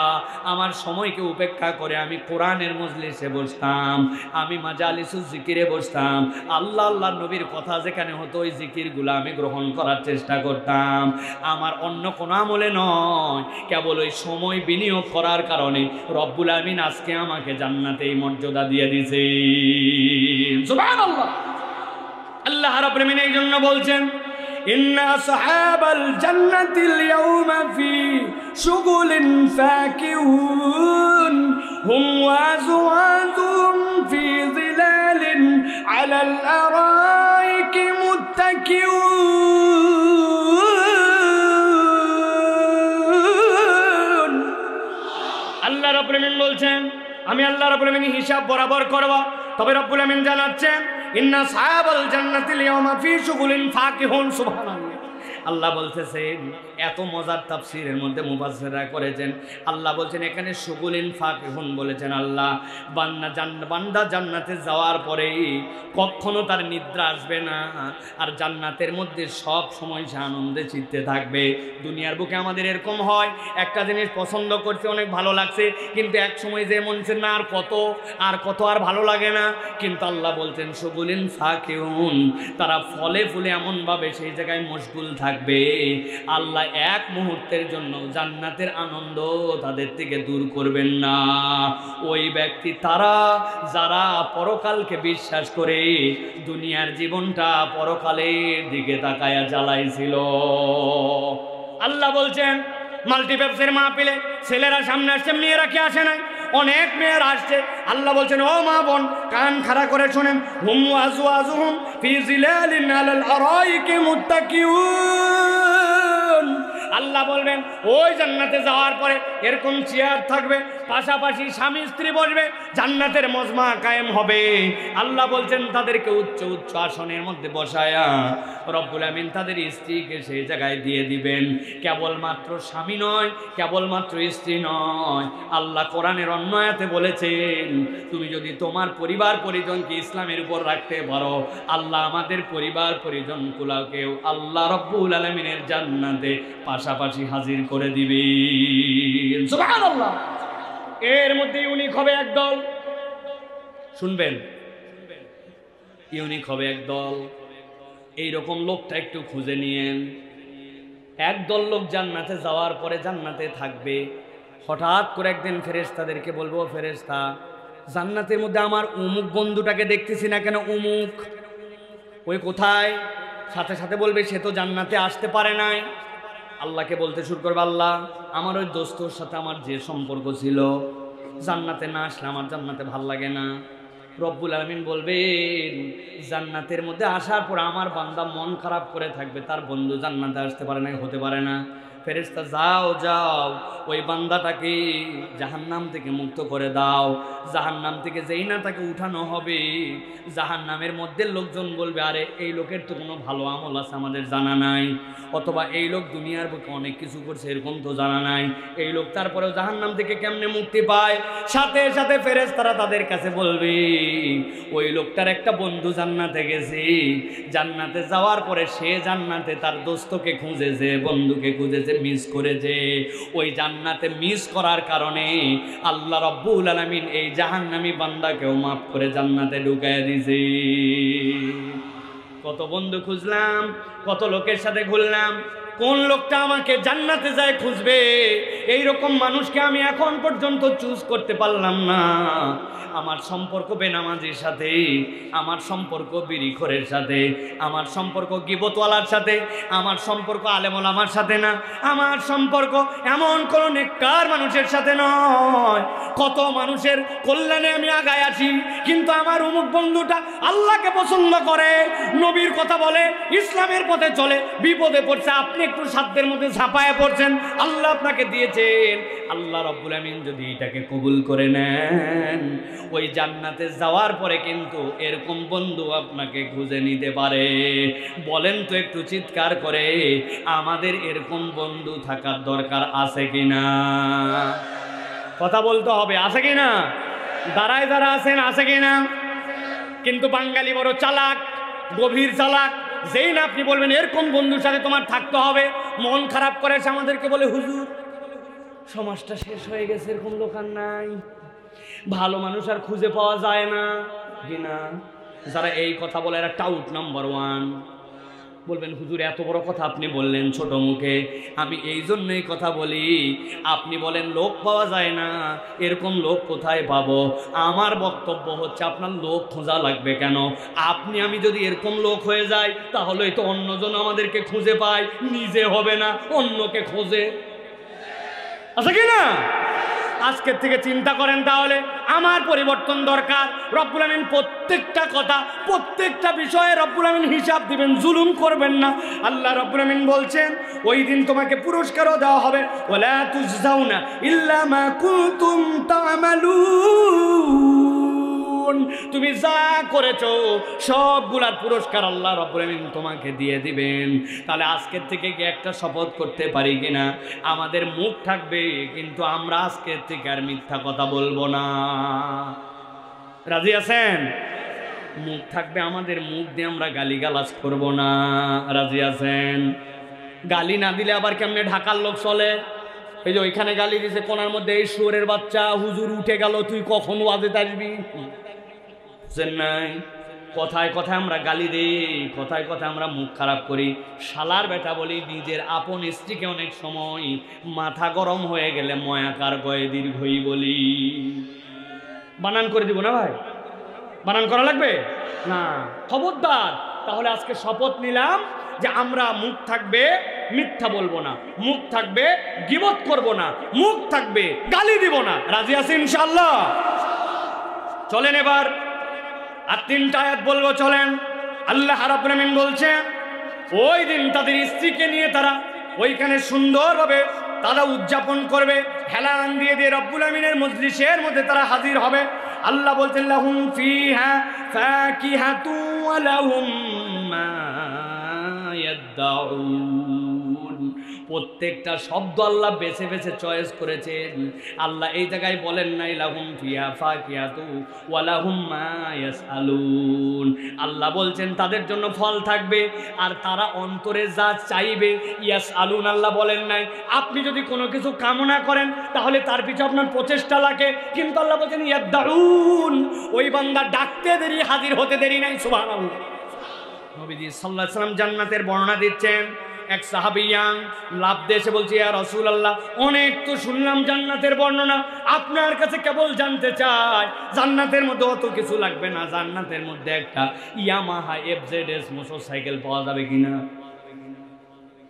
আমার সময়কে উপেক্ষা করে আমি কোরআনের মজলিসে বসতাম, আমি মাজালিসুজ জিকিরে বসতাম, আল্লাহ আল্লাহ নবীর কথা যেখানে হতো ওই জিকিরগুলো আমি গ্রহণ করার চেষ্টা করতাম। আমার অন্য কোনো আমলে নয়, কেবল ওই সময় বিনিয়োগ করার কারণে রব্বুল আমিন আজকে আমাকে জান্নাতে এই মর্যাদা দিয়ে দিয়েছে। সুবহানাল্লাহ। আল্লাহ রাব্বুল আমিন এই জন্য বলছেন ইন্না আসহাবাল জান্নাতিল ইয়াউমা ফি শুগুলিন ফাকিহুন হুম ওয়াজওয়াজুম ফি যিলালিন আলাল আরাইকি মুত্তাকিউন। আল্লাহ রাব্বুল আমিন বলছেন আমি আল্লাহ রাব্বুল আমিন হিসাব বরাবর করব। তবে রব্বুল আমিন জানাচ্ছেন ইন্না আসহাবাল জান্নাতিল ইয়াউমা ফি শুগুলিন ফাকিহুন। সুবহানাল্লাহ। আল্লাহ বলতেছেন, এত মজার তাফসীরের মধ্যে মুফাসসিররা করেছেন, আল্লাহ বলছেন এখানে শুগুলিন ফাকিহুন বলেছেন আল্লাহ, বান্দা জান্নাতে যাওয়ার পরেই কখনো তার নিদ্রা আসবে না, আর জান্নাতের মধ্যে সব সময় সে আনন্দে চিত্তে থাকবে। দুনিয়ার বুকে আমাদের এরকম হয়, একটা জিনিস পছন্দ করছে, অনেক ভালো লাগছে, কিন্তু এক সময় যে মনছে না আর কত আর ভালো লাগে না। কিন্তু আল্লাহ বলছেন শুগুলিন ফাকিহুন, তারা ফলে ফুলে এমনভাবে সেই জায়গায় মশগুল থাকবে, আল্লাহ এক মুহূর্তের জন্য জান্নাতের আনন্দ তাদের থেকে দূর করবেন না। ওই ব্যক্তি তারা যারা পরকালকে বিশ্বাস করে দুনিয়ার জীবনটা পরকালের দিকে তাকায়া জ্বালাইছিল। আল্লাহ বলছেন মাল্টিপ্যাপসের মাহফিলে ছেলেরা সামনে আসছে, মেয়েরা কি আসে নাই? অনেক মেয়েরা আসছে। আল্লাহ বলছেন ও মা বোন কান খাড়া করে শোনেন, হুম আজওয়াজুহুম ফি জিলালিন আলাল আরাইকি মুত্তাকিউন। আল্লাহ বলবেন ওই জান্নাতে যাওয়ার পরে এরকম চেয়ার থাকবে, পাশাপাশি স্বামী স্ত্রী বসবে, জান্নাতের মজমা কায়েম হবে। আল্লাহ বলছেন তাদেরকে উচ্চ উচ্চ আসনের মধ্যে বসায়া রব্বুল আমিন তাদের স্ত্রীকে সেই জায়গায় দিয়ে দিবেন। কেবলমাত্র স্বামী নয়, কেবলমাত্র স্ত্রী নয়, আল্লাহ কোরআনের অন্য আয়াতে বলেছেন তুমি যদি তোমার পরিবার পরিজনকে ইসলামের উপর রাখতে পারো, আল্লাহ আমাদের পরিবার পরিজনগুলোকেও আল্লাহ রব্বুল আলামিনের জান্নাতে পাশাপাশি হাজির করে দিবেন। সুবহানাল্লাহ। এর মধ্যে ইউনিক হবে একদল, শুনবেন, ইউনিক হবে একদল। এইরকম লোকটা একটু খুঁজে নিয়েন। একদল লোক জান্নাতে যাওয়ার পরে জান্নাতে থাকবে, হঠাৎ করে একদিন ফেরেশতাদেরকে বলবো, ফেরেশতা জান্নাতের মধ্যে আমার অমুক বন্ধুটাকে দেখতেছি না কেন, অমুক ওই কোথায়? সাথে সাথে বলবে সে তো জান্নাতে আসতে পারে নাই। আল্লাহকে বলতে শুরু করবে, আল্লাহ আমার ওই দোস্তর সাথে আমার যে সম্পর্ক ছিল, জান্নাতে না আসলে আমার জান্নাতে ভাল লাগে না। রব্বুল আলামিন বলবেন জান্নাতের মধ্যে আসার পর আমার বান্দা মন খারাপ করে থাকবে, তার বন্ধু জান্নাতে আসতে পারে না, হতে পারে না। ফেরেশতা যাও যাও ওই বান্দাটাকে জাহান্নাম থেকে মুক্ত করে দাও। জাহান্নাম থেকে যেই না তাকে উঠানো হবে, জাহান্নামের মধ্যে লোকজন বলবে আরে এই লোকের তো কোনো ভালো আমল আছে আমাদের জানা নাই, অথবা এই লোক দুনিয়ার বুকে অনেক কিছু করছে এরকম তো জানা নাই, এই লোক তারপরেও জাহান্নাম থেকে কেমনে মুক্তি পায়? সাথে সাথে ফেরেশতারা তাদের কাছে বলবে ওই লোকটার একটা বন্ধু জান্নাতে গেছে, জান্নাতে যাওয়ার পরে সে জান্নাতে তার দোস্তকে খুঁজেছে, বন্ধুকে খুঁজেছে, মিস করেছে। ওই জান্নাতে মিস করার কারণে আল্লাহ রব্বুল আলামিন এই জাহান্নামী বান্দাকেও মাফ করে জান্নাতে ঢুকায় দিয়েছে। কত বন্ধু খুঁজলাম, কত লোকের সাথে ঘুরলাম, কোন লোকটা আমাকে জান্নাতে যায় খুঁজবে, এইরকম মানুষকে আমি এখন পর্যন্ত চুজ করতে পারলাম না। আমার সম্পর্ক বেনামাজির সাথে, আমার সম্পর্ক বিড়িখোরের সাথে, আমার সম্পর্ক গিবতওয়ালার সাথে, আমার সম্পর্ক আলেম ওলামার সাথে না, আমার সম্পর্ক এমন কোন নেককার মানুষের সাথে নয়। কত মানুষের কল্যাণে আমি আগায় আছি, কিন্তু আমার অমুক বন্ধুটা আল্লাহকে পছন্দ করে, নবীর কথা বলে, ইসলামের পথে চলে, বিপদে পড়ছে, আপনি একটু সাধ্যের মধ্যে ঝাঁপায় পড়ছেন, আল্লাহ আপনাকে দিয়েছেন। আল্লাহ রব্বুল আমিন যদি এটাকে কবুল করে নেন, ওই জান্নাতে যাওয়ার পরে কিন্তু এরকম বন্ধু আপনাকে খুঁজে নিতে পারে। বলেন তো একটু চিৎকার করে, আমাদের এরকম বন্ধু থাকার দরকার আছে কিনা? কথা বলতে হবে, আছে কিনা? দাঁড়ায় যারা আছেন আছে কিনা? কিন্তু বাঙালি বড় চালাক, গভীর চালাক। যেই না আপনি বলবেন এরকম বন্ধুর সাথে তোমার থাকতে হবে, মন খারাপ করে আমাদেরকে বলে হুজুর সমাজটা শেষ হয়ে গেছে, এরকম লোক আর নাই, ভালো মানুষ আর খুঁজে পাওয়া যায় না কিনা। যারা এই কথা বলে এরা টাউট নাম্বার 1। বলবেন হুজুর এত বড় কথা আপনি বললেন ছোট মুখে, আমি এই জন্যই কথা বলি, আপনি বলেন লোক পাওয়া যায় না, এরকম লোক কোথায় পাবো? আমার বক্তব্য হচ্ছে আপনার লোক খোঁজা লাগবে কেন? আপনি আমি যদি এরকম লোক হয়ে যাই তাহলেই তো অন্যজন আমাদেরকে খুঁজে পায়, নিজে হবে না অন্যকে খোঁজে, আছে কি না? আজকের থেকে চিন্তা করেন তাহলে আমার পরিবর্তন দরকার। রব্বুল আমিন প্রত্যেকটা কথা, প্রত্যেকটা বিষয়ে রব্বুল আমিন হিসাব দিবেন, জুলুম করবেন না। আল্লাহ রব্বুল আমিন বলছেন ওই দিন তোমাকে পুরস্কারও দেওয়া হবে, ওয়ালা তুজজাউনা ইল্লা মা কুনতুম তা'মালুন। তুমি যা করেছো সবগুলার পুরস্কার আল্লাহ রাব্বুল আলামিন তোমাকে দিয়ে দিবেন। তাহলে আজকের থেকে কি একটা শপথ করতে পারি কিনা, আমাদের মুখ থাকবে কিন্তু আমরা আজকের থেকে আর মিথ্যা কথা বলবো না। রাজি আছেন? মুখ থাকবে আমাদের, মুখ দিয়ে আমরা গালিগালাজ করব না। রাজি আছেন? গালি না দিলে আবার কেমনে ঢাকার লোক চলে? এই যে ওইখানে গালি দিছে কোনার মধ্যে, এই শুয়োরের বাচ্চা, হুজুর উঠে গেল, তুই কখন ওয়াজে আসবি? নাই, কথায় কথায় আমরা গালি দিই, কথায় কথায় আমরা মুখ খারাপ করি। শালার বেটা বলি, নিজের আপন স্ত্রীকে অনেক সময় মাথা গরম হয়ে গেলে ময়াকার গয়ে দীর্ঘই বলি। বানান করে দিব না ভাই? বানান করা লাগবে না, খবরদার। তাহলে আজকে শপথ নিলাম যে আমরা মুখ থাকবে মিথ্যা বলবো না, মুখ থাকবে গীবত করব না, মুখ থাকবে গালি দিব না। রাজি আছি ইনশাআল্লাহ? চলেন এবার আর 3টা আয়াত বলবো, চলেন। আল্লাহ রাব্বুল আলামিন বলছেন ওই দিন তাদের স্ত্রীকে নিয়ে তারা ওইখানে সুন্দরভাবে তারা উদযাপন করবে, হেলান দিয়ে দিয়ে রব্বুল আমিনের মজলিসের মধ্যে তারা হাজির হবে। আল্লাহ বলছেন লাহুম ফিহা ফাকিহাতু ওয়া লাহুম মা ইয়াদউন। প্রত্যেকটা শব্দ আল্লাহ বেছে বেছে চয়েস করেছেন। আল্লাহ এই জায়গায় বলেন নাই লাহুম ফিহা ফাকিহাতু ওয়া লাহুম মা ইয়াসআলুন। আল্লাহ বলছেন তাদের জন্য ফল থাকবে আর তারা অন্তরে যা চাইবে। ইয়াসআলুন আল্লাহ বলেন নাই। আপনি যদি কোনো কিছু কামনা করেন তাহলে তার পিছনে আপনার প্রচেষ্টা লাগে, কিন্তু আল্লাহ বলছেন ইয়াদউন, ওই বান্দা ডাকতে দেরি হাজির হতে দেরি নাই। সুবহানাল্লাহ। নবীজি সাল্লাল্লাহু আলাইহি ওয়াসাল্লাম জান্নাতের বর্ণনা দিচ্ছেন। এক সাহাবিয়ান লাভ দেশে বলছে, ইয়া রাসূলুল্লাহ, অনেক তো শুনলাম জান্নাতের বর্ণনা, আপনার কাছে কেবল জানতে চাই জান্নাতের মধ্যে অত কিছু লাগবে না, জান্নাতের মধ্যে একটা ইয়ামাহা এফজেডএস মোটরসাইকেল পাওয়া যাবে কিনা?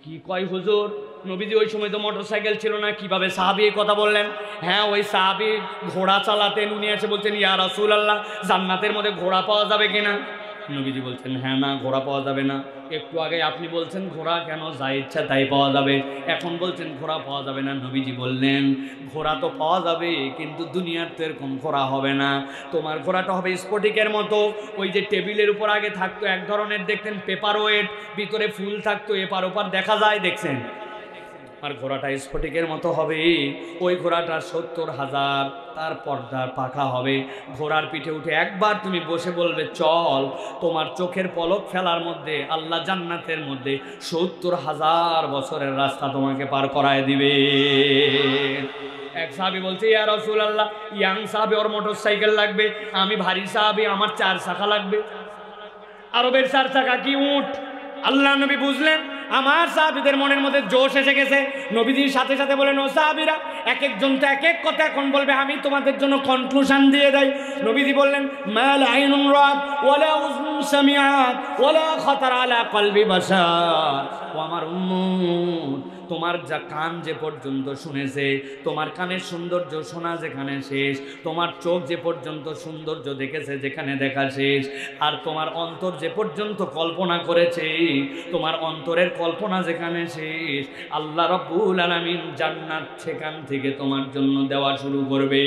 কি কয় হুজুর? নবীজি ওই সময় তো মোটরসাইকেল ছিল না, কিভাবে সাহাবী কথা বললেন? হ্যাঁ, ওই সাহাবী ঘোড়া চালাতেন, উনি এসে বলছেন ইয়া রাসূলুল্লাহ, জান্নাতের মধ্যে ঘোড়া পাওয়া যাবে কিনা? নবীজি বলছেন হ্যাঁ, না, ঘোড়া পাওয়া যাবে না। একটু আগে আপনি বলছেন ঘোড়া কেন, যা ইচ্ছা তাই পাওয়া যাবে, এখন বলছেন ঘোড়া পাওয়া যাবে না। নবীজি বললেন ঘোড়া তো পাওয়া যাবে, কিন্তু দুনিয়ার তো এরকম ঘোড়া হবে না। তোমার ঘোড়াটা হবে স্ফটিকের মতো। ওই যে টেবিলের উপর আগে থাকতো এক ধরনের, দেখতেন পেপার ওয়েট, ভিতরে ফুল থাকতো, এপার ওপার দেখা যায়, দেখছেন? আর ঘোড়াটা স্ফটিকের মতো হবে। ওই ঘোড়াটা 70,000 তার পর্দার পাখা হবে। ঘোড়ার পিঠে উঠে একবার তুমি বসে বলবে চল, তোমার চোখের পলক ফেলার মধ্যে আল্লাহ জান্নাতের মধ্যে 70,000 বছরের রাস্তা তোমাকে পার করায় দিবে। এক সাহাবী বলছে ইয়া রাসূলুল্লাহ, ইয়াং সাহাবী ওর মোটরসাইকেল লাগবে, আমি ভারী সাহাবী, আমার 4 চাকা লাগবে। আরবের 4 চাকা কি উট? আল্লাহ নবী বুঝলেন আমার সাহাবীদের মনের মধ্যে জোশ এসে গেছে। নবীজির সাথে সাথে বলেন ও সাহাবীরা, এক একজন তো এক এক কথা এখন বলবে, আমি তোমাদের জন্য কনক্লুশন দিয়ে দেই। নবীজি বললেন মাল আইনুন রাত ওয়ালা উযনুন সামিআত ওয়ালা খাতার আলা কলবি বাশার। ও আমার উম্মত, তোমার যা কান যে পর্যন্ত শুনেছে, তোমার কানের সৌন্দর্য শোনা যেখানে শেষ, তোমার চোখ যে পর্যন্ত সৌন্দর্য দেখেছে যেখানে দেখা শেষ, আর তোমার অন্তর যে পর্যন্ত কল্পনা করেছে, তোমার অন্তরের কল্পনা যেখানে শেষ, আল্লাহ রাব্বুল আলামিন জান্নাত সেখান থেকে তোমার জন্য দেওয়া শুরু করবে।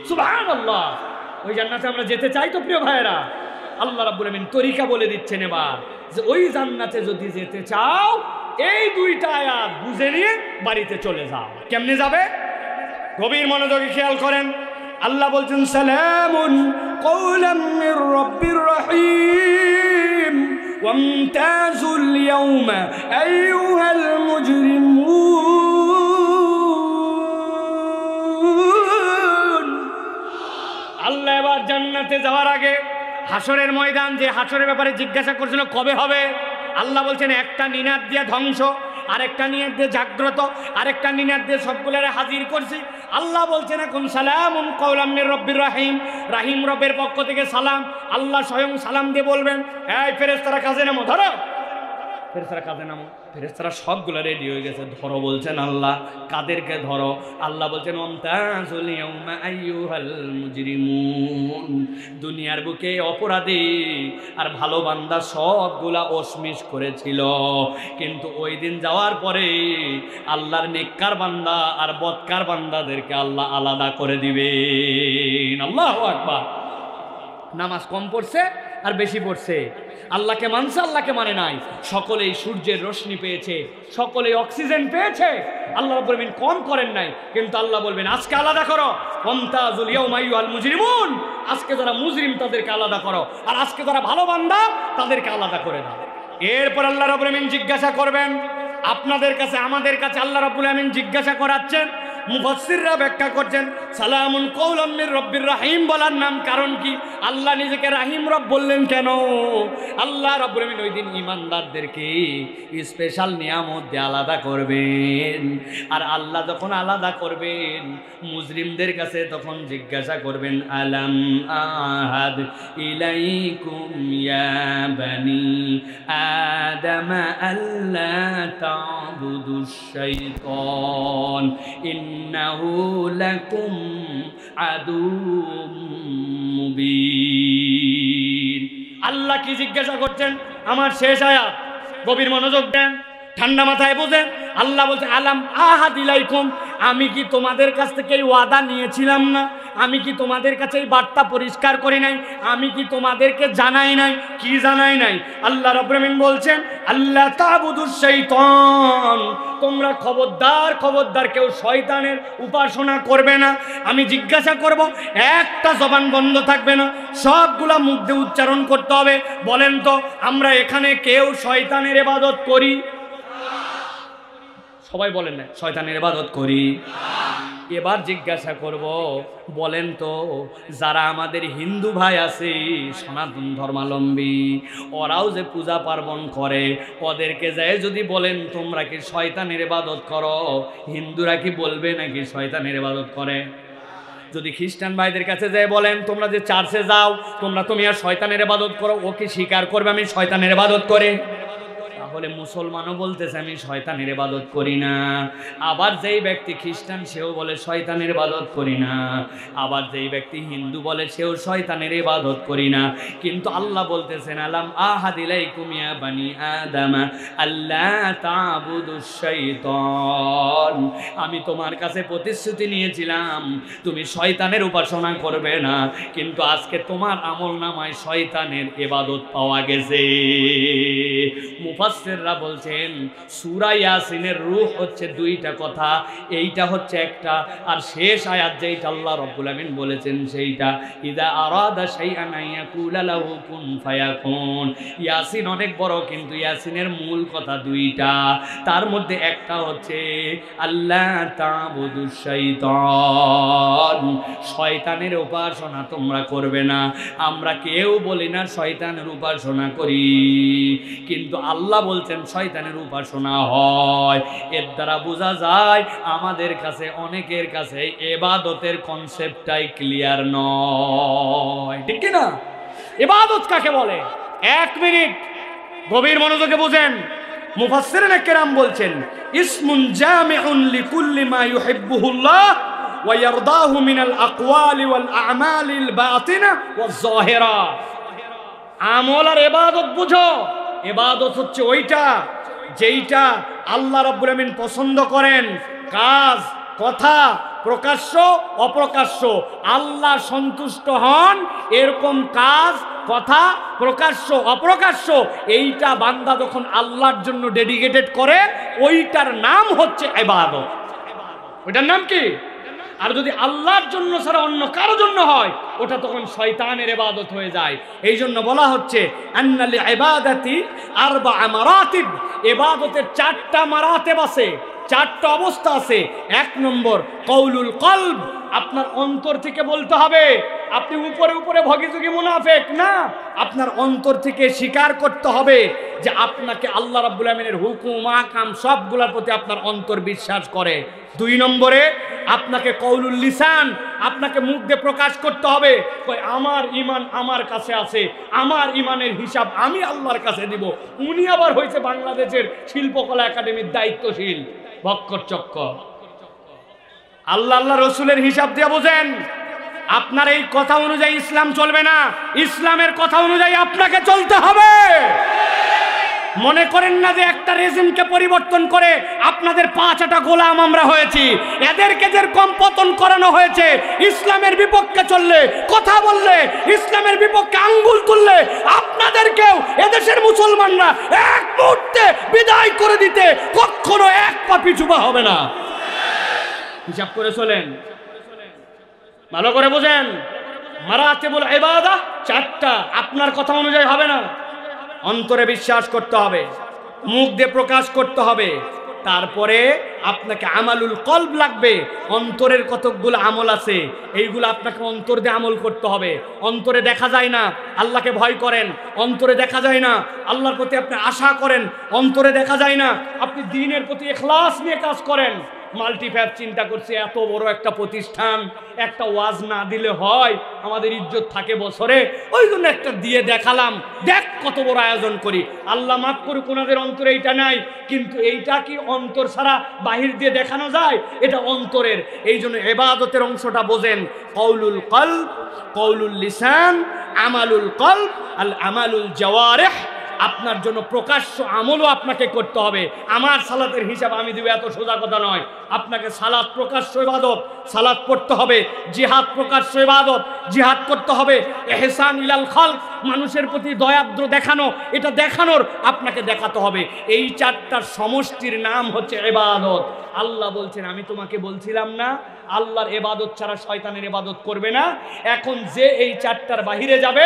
সুবহানাল্লাহ। ওই জান্নাতে আমরা যেতে চাই তো প্রিয় ভাইয়েরা? আল্লাহ রাব্বুল আলামিন তরিকা বলে দিচ্ছেন এবার, যে ওই জান্নাতে যদি যেতে চাও এই 2টা আয়াত বুঝে নিয়ে বাড়িতে চলে যাও। কেমনে যাবে? গভীর মনোযোগে খেয়াল করেন। আল্লাহ বলছেন সালামুন কওলাম মির রাব্বির রহিম ওয়ামতাজুল ইয়াওমা আইয়ুহাল মুজরিমুন। আল্লাহ এবার জান্নাতে যাওয়ার আগে হাসরের ময়দান, যে হাসরের ব্যাপারে জিজ্ঞাসা করছিল কবে হবে, আল্লাহ বলছেন একটা নিনাদ দিয়ে ধ্বংস, আরেকটা নিনাদ দিয়ে জাগ্রত, আরেকটা নিনাদ দিয়ে সবগুলোরে হাজির করছি। আল্লাহ বলছেন এখন সালামুন কওলাম মির রাব্বির রহিম, রাহিম রবের পক্ষ থেকে সালাম। আল্লাহ স্বয়ং সালাম দিয়ে বলবেন এই ফেরেশতারা কাজে নামো, ধরো। ফেরেশতারা কাজে নামো। ফেরেশতারা সবগুলো রেডি হয়ে গেছে, ধরো বলছেন আল্লাহ। কাদেরকে ধরো? আল্লাহ বলছেন ওয়ামতাজুল ইয়াওমা আইয়ুহাল মুজরিমুন। দুনিয়ার বুকে অপরাধী আর ভালো বান্দা সবগুলা ওশমিশ করেছিল, কিন্তু ওই দিন যাওয়ার পরে আল্লাহর নেককার বান্দা আর বদকার বান্দাদেরকে আল্লাহ আলাদা করে দিবেন। আল্লাহু আকবার। নামাজ কম পড়ছে আর বেশি পড়ছে, আল্লাহকে মানছে আল্লাহকে মানে নাই। সকলেই সূর্যের রশ্মি পেয়েছে, সকলেই অক্সিজেন পেয়েছে, আল্লাহ রাব্বুল আলামিন কম করেন নাই। কিন্তু আল্লাহ বলবেন আজকে আলাদা করো, ওয়ামতাজুল ইয়াওমা আইয়ুহাল মুজরিমুন, আজকে যারা মুজরিম তাদেরকে আলাদা করো, আর আজকে যারা ভালো বান্দা তাদেরকে আলাদা করে দাও। এরপর আল্লাহ রাব্বুল আলামিন জিজ্ঞাসা করবেন আপনাদের কাছে, আমাদের কাছে আল্লাহ রাব্বুল আলামিন জিজ্ঞাসা করাচ্ছেন। মুফাসসিররা ব্যাখ্যা করছেন সালামুন কওলাম মির রব্বির রাহিম বলার নাম কারণ কি? আল্লাহ নিজেকে রাহিম রব বললেন কেন? আল্লাহ রাব্বুল আলামিন ওই দিন ঈমানদারদেরকে স্পেশাল নিয়ামত দিয়ে আলাদা করবেন। আর আল্লাহ যখন আলাদা করবেন মুজরিমদের কাছে তখন জিজ্ঞাসা করবেন আলাম আহাদ ইলাইকুম ইয়া বানি আদম আল্লা তা'বুদুশ শাইতান ইন্নাহু লাকুম আদুউম মুবিন। আল্লাহ কি জিজ্ঞাসা করছেন? আমার শেষ আয়াত, গভীর মনোযোগ দেন, ঠান্ডা মাথায় বোঝেন। আল্লাহ বলছে আলাম আহাদ ইলাইকুম, আমি কি তোমাদের কাছ থেকে এই ওয়াদা নিয়েছিলাম না? আমি কি তোমাদের কাছে এই বার্তা পরিষ্কার করি নাই? আমি কি তোমাদেরকে জানাই নাই? কি জানাই নাই? আল্লাহ রাব্বুল আলামিন বলছেন আল্লাহ তা'বুদুশ শাইতান, তোমরা খবরদার খবরদার কেউ শয়তানের উপাসনা করবে না। আমি জিজ্ঞাসা করব, একটা জবান বন্ধ থাকবে না, সবগুলা মুখ দিয়ে উচ্চারণ করতে হবে। বলেন তো আমরা এখানে কেউ শয়তানের ইবাদত করি? সবাই বলেন না শয়তানের ইবাদত করি। এবার জিজ্ঞাসা করব, বলেন তো যারা আমাদের হিন্দু ভাই আছে সনাতন ধর্মাবলম্বী, ওরাও যে পূজা পার্বণ করে, ওদেরকে যায় যদি বলেন তোমরা কি শয়তানের ইবাদত করো, হিন্দুরা কি বলবে নাকি শয়তানের ইবাদত করে? যদি খ্রিস্টান ভাইদের কাছে যায় বলেন তোমরা যে চার্চে যাও তুমি আর শয়তানের ইবাদত করো, ও কি স্বীকার করবে আমি শয়তানের ইবাদত করে? তাহলে মুসলমানও বলতেছে আমি শয়তানের ইবাদত করি না। আবার যেই ব্যক্তি খ্রিস্টান সেও বলে শয়তানের ইবাদত করি না। আবার যেই ব্যক্তি হিন্দু বলে সেও শয়তানের ইবাদত করি না। কিন্তু আল্লাহ বলতেছেন আলাম আহাদ ইলাইকুম ইয়া বানি আদম আল্লা তা'বুদুশ শাইতান, আমি তোমার কাছে প্রতিশ্রুতি নিয়েছিলাম তুমি শয়তানের উপাসনা করবে না, কিন্তু আজকে তোমার আমলনামায় শয়তানের ইবাদত পাওয়া গেছে। মুফাসসিররা বলছেন সূরা ইয়াসিনের রূহ হচ্ছে দুইটা কথা, এইটা হচ্ছে একটা, আর শেষ আয়াত যেটা আল্লাহ রাব্বুল আলামিন বলেছেন সেইটা ইযা আরাদা শাইআন ইয়াকুলা লাহু কুন ফায়াকুন। ইয়াসিন অনেক বড়, কিন্তু ইয়াসিনের মূল কথা দুইটা, তার মধ্যে একটা হচ্ছে আল্লাহ তা'বুদুশ শাইতান, শয়তানের উপাসনা তোমরা করবে না। আমরা কেউ বলি না শয়তানের উপাসনা করি, কিন্তু আল্লাহ বলছেন শয়তানের উপাসনা হয়। এর দ্বারা বোঝা যায় আমাদের কাছে অনেকের কাছে ইবাদতের কনসেপ্টটাই ক্লিয়ার নয়, ঠিক কি না? ইবাদত কাকে বলে? এক মিনিট গভীর মনোযোগে বুঝেন। মুফাসসিরিনে কেরাম বলছেন ইসমুন জামিউন লিকুল্লি মা ইউহিব্বুহুল্লাহ ওয়া ইয়ারদাহু মিনাল আকওয়ালি ওয়াল আমালিল বাতিনা ওয়াজ যাহিরা। আমল আর ইবাদত বুঝো, ইবাদত হচ্ছে ওইটা যেইটা আল্লাহ রাব্বুল আলামিন পছন্দ করেন, কাজ কথা প্রকাশ্য অপ্রকাশ্য আল্লাহ সন্তুষ্ট হন এরকম কাজ কথা প্রকাশ্য অপ্রকাশ্য, এইটা বান্দা যখন আল্লাহর জন্য ডেডিকেটেড করে ওইটার নাম হচ্ছে ইবাদত। ওইটার নাম কি? আর যদি আল্লাহর জন্য ছাড়া অন্য কারো জন্য হয় ওটা তখন শয়তানের ইবাদত হয়ে যায়। এই জন্য বলা হচ্ছে আন্নাল ইবাদাতি আরবা মারাতিব, ইবাদতের চারটা মারাতেব আছে, চারটা অবস্থা আছে। এক নম্বর কওলুল কলব, আপনার অন্তর থেকে বলতে হবে। আপনি উপরে উপরে ভগিযুগি মুনাফিক না, আপনার অন্তর থেকে স্বীকার করতে হবে যে আপনাকে আল্লাহ রাব্বুল আমিনের হুকুম আহকাম সবগুলোর প্রতি আপনার অন্তর বিশ্বাস করে। দুই নম্বরে আপনাকে কওলুল লিসান, আপনাকে মুখ দিয়ে প্রকাশ করতে হবে আমার ঈমান আমার কাছে আছে, আমার ঈমানের হিসাব আমি আল্লাহর কাছে দিব। উনি আবার হয়েছে বাংলাদেশের শিল্পকলা একাডেমির দায়িত্বশীল ভক্করচক্কর। আল্লাহ আল্লাহ রসুলের হিসাব দিয়ে বোঝেন। আপনার এই কথা অনুযায়ী ইসলাম চলবে না, ইসলামের কথা অনুযায়ী আপনাকে চলতে হবে। মনে করেন না যে এক একটা রেজিমকে পরিবর্তন করে আপনাদের 5টা গোলাম আমরা হয়েছি। এদেরকে যেরকম পতন করানো হয়েছে, ইসলামের বিপক্ষে চললে, কথা বললে, ইসলামের বিপক্ষে আঙ্গুল তুললে আপনাদেরকেও এদেশের মুসলমানরা এক মুহূর্তে বিদায় করে দিতে কখনো এক পা পিছু পা হবে না। হিসাব করে চলেন, ভালো করে বোঝেন। মারাতিবুল ইবাদাহ 4টা, আপনার কথা অনুযায়ী হবে না। অন্তরে বিশ্বাস করতে হবে, মুখ দিয়ে প্রকাশ করতে হবে, তারপরে আপনাকে আমালুল কলব লাগবে। অন্তরের কতকগুলো আমল আছে, এইগুলো আপনাকে অন্তর দিয়ে আমল করতে হবে। অন্তরে দেখা যায় না, আল্লাহকে ভয় করেন। অন্তরে দেখা যায় না, আল্লাহর প্রতি আপনি আশা করেন। অন্তরে দেখা যায় না, আপনি দ্বীনের প্রতি ইখলাস নিয়ে কাজ করেন। মাল্টিফ্যাব চিন্তা করছে এত বড় একটা প্রতিষ্ঠান, একটা ওয়াজ না দিলে হয়, আমাদের ইজ্জত থাকে বছরে, ওই জন্য একটা দিয়ে দেখালাম, দেখ কত বড় আয়োজন করি। আল্লাহ মাফ করুক, ওনাদের অন্তরে এইটা নাই। কিন্তু এইটা কি অন্তর ছাড়া বাহির দিয়ে দেখানো যায়? এটা অন্তরের। এই জন্য ইবাদতের অংশটা বোঝেন। কওলুল কলব, কওলুল লিসান, আমালুল কলব, আল আমালুল জাওয়ারিহ। আপনার জন্য প্রকাশ্য আমলও আপনাকে করতে হবে। আমার সালাতের হিসাব আমি দেব, এত সোজা কথা নয়। আপনাকে সালাত প্রকাশ্য ইবাদত, সালাত পড়তে হবে। জিহাদ প্রকাশ্য ইবাদত, জিহাদ করতে হবে। ইহসান ইলাল খালক, মানুষের প্রতি দয়াদ্র দেখানো, এটা দেখানোর আপনাকে দেখাতে হবে। এই 4টার সমষ্টির নাম হচ্ছে ইবাদত। আল্লাহ বলছেন, আমি তোমাকে বলছিলাম না আল্লাহর ইবাদত ছাড়া শয়তানের ইবাদত করবে না? এখন যে এই 4টার বাহিরে যাবে,